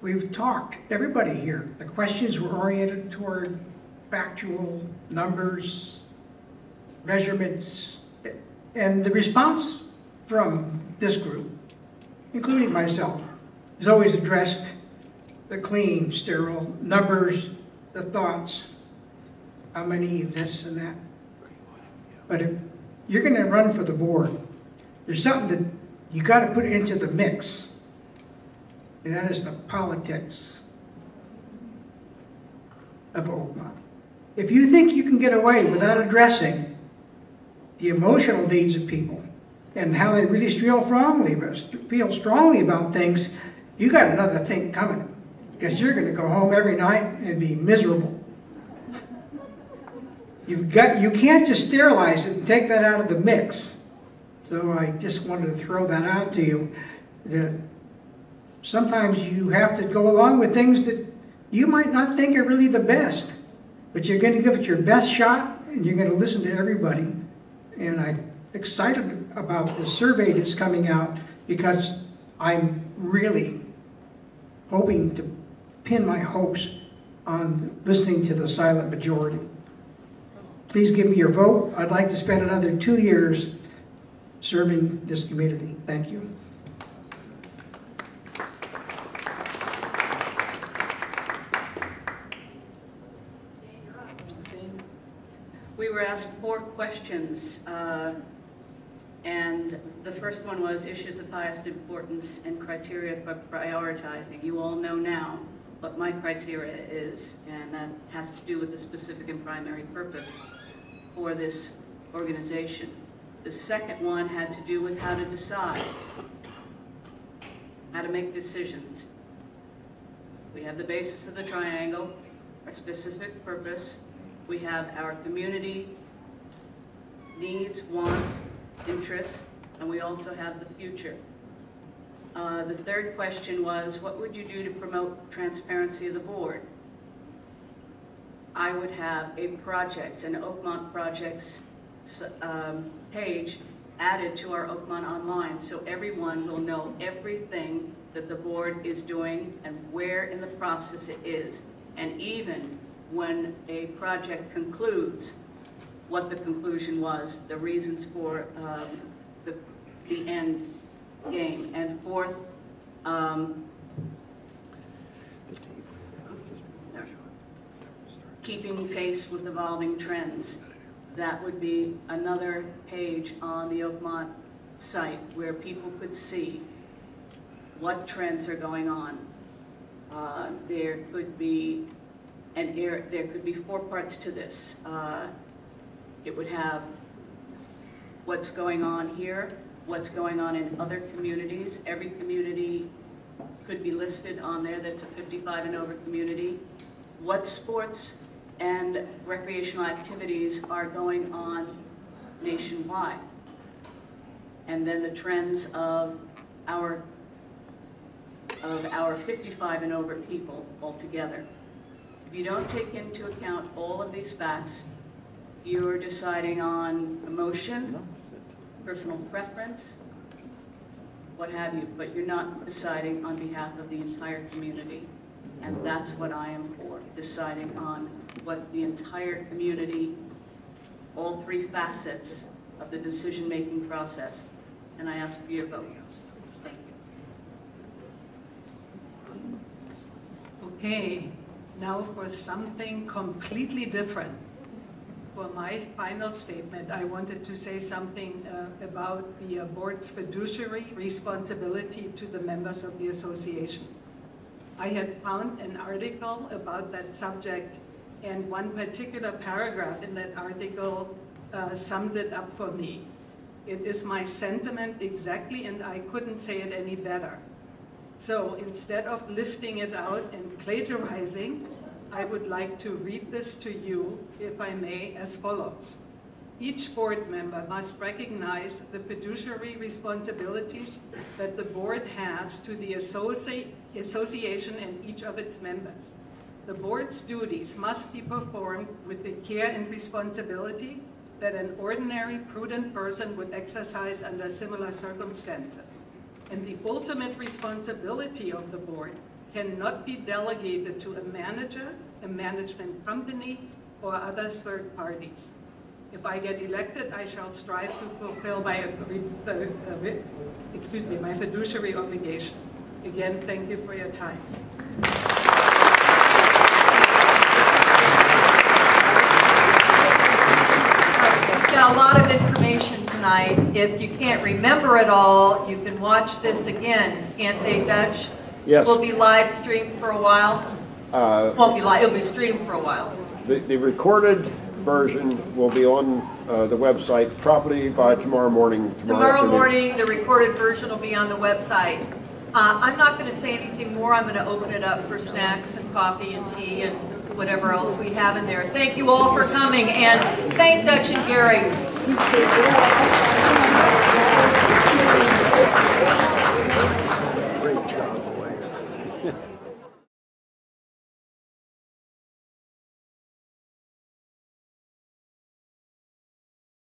We've talked, everybody here, the questions were oriented toward factual numbers, measurements, and the response from this group, including myself, has always addressed the clean, sterile numbers, the thoughts, how many of this and that. But if you're going to run for the board, there's something that you got to put into the mix, and that is the politics of Oakmont. If you think you can get away without addressing the emotional needs of people and how they really feel strongly about things, you got another thing coming, because you're going to go home every night and be miserable. You can't just sterilize it and take that out of the mix. So I just wanted to throw that out to you, that sometimes you have to go along with things that you might not think are really the best, but you're going to give it your best shot and you're going to listen to everybody. And I'm excited about the survey that's coming out because I'm really hoping to pin my hopes on listening to the silent majority. Please give me your vote. I'd like to spend another 2 years serving this community. Thank you. We were asked 4 questions, and the first one was issues of highest importance and criteria for prioritizing. You all know now what my criteria is, and that has to do with the specific and primary purpose for this organization. The second one had to do with how to decide, how to make decisions. We have the basis of the triangle, our specific purpose. We have our community needs, wants, interests, and we also have the future. The third question was, what would you do to promote transparency of the board? I would have a projects, an Oakmont projects page added to our Oakmont Online, so everyone will know everything that the board is doing and where in the process it is. And even when a project concludes, what the conclusion was, the reasons for the end game. And fourth, keeping pace with evolving trends. That would be another page on the Oakmont site where people could see what trends are going on. There could be there could be 4 parts to this. It would have what's going on here, what's going on in other communities. Every community could be listed on there that's a 55 and over community. What sports and recreational activities are going on nationwide. And then the trends of our 55 and over people altogether. If you don't take into account all of these facts, you're deciding on emotion, personal preference, what have you, but you're not deciding on behalf of the entire community. And that's what I am for, deciding on what the entire community, all 3 facets of the decision-making process. And I ask for your vote. Thank you. Okay, now for something completely different. For my final statement, I wanted to say something about the board's fiduciary responsibility to the members of the association. I had found an article about that subject, and one particular paragraph in that article summed it up for me. It is my sentiment exactly, and I couldn't say it any better. So instead of lifting it out and plagiarizing, I would like to read this to you, if I may, as follows. Each board member must recognize the fiduciary responsibilities that the board has to the association and each of its members. The board's duties must be performed with the care and responsibility that an ordinary, prudent person would exercise under similar circumstances. And the ultimate responsibility of the board cannot be delegated to a manager, a management company, or other third parties. If I get elected, I shall strive to fulfill my fiduciary obligation. Again, thank you for your time. We've got a lot of information tonight. If you can't remember it all, you can watch this again, can't they, Dutch? Yes. Will be live streamed for a while. Won't be live, it'll be streamed for a while. The recorded version will be on the website probably by tomorrow morning. Tomorrow morning, the recorded version will be on the website. I'm not going to say anything more. I'm going to open it up for snacks and coffee and tea and whatever else we have in there. Thank you all for coming, and thank Dutch and Gary.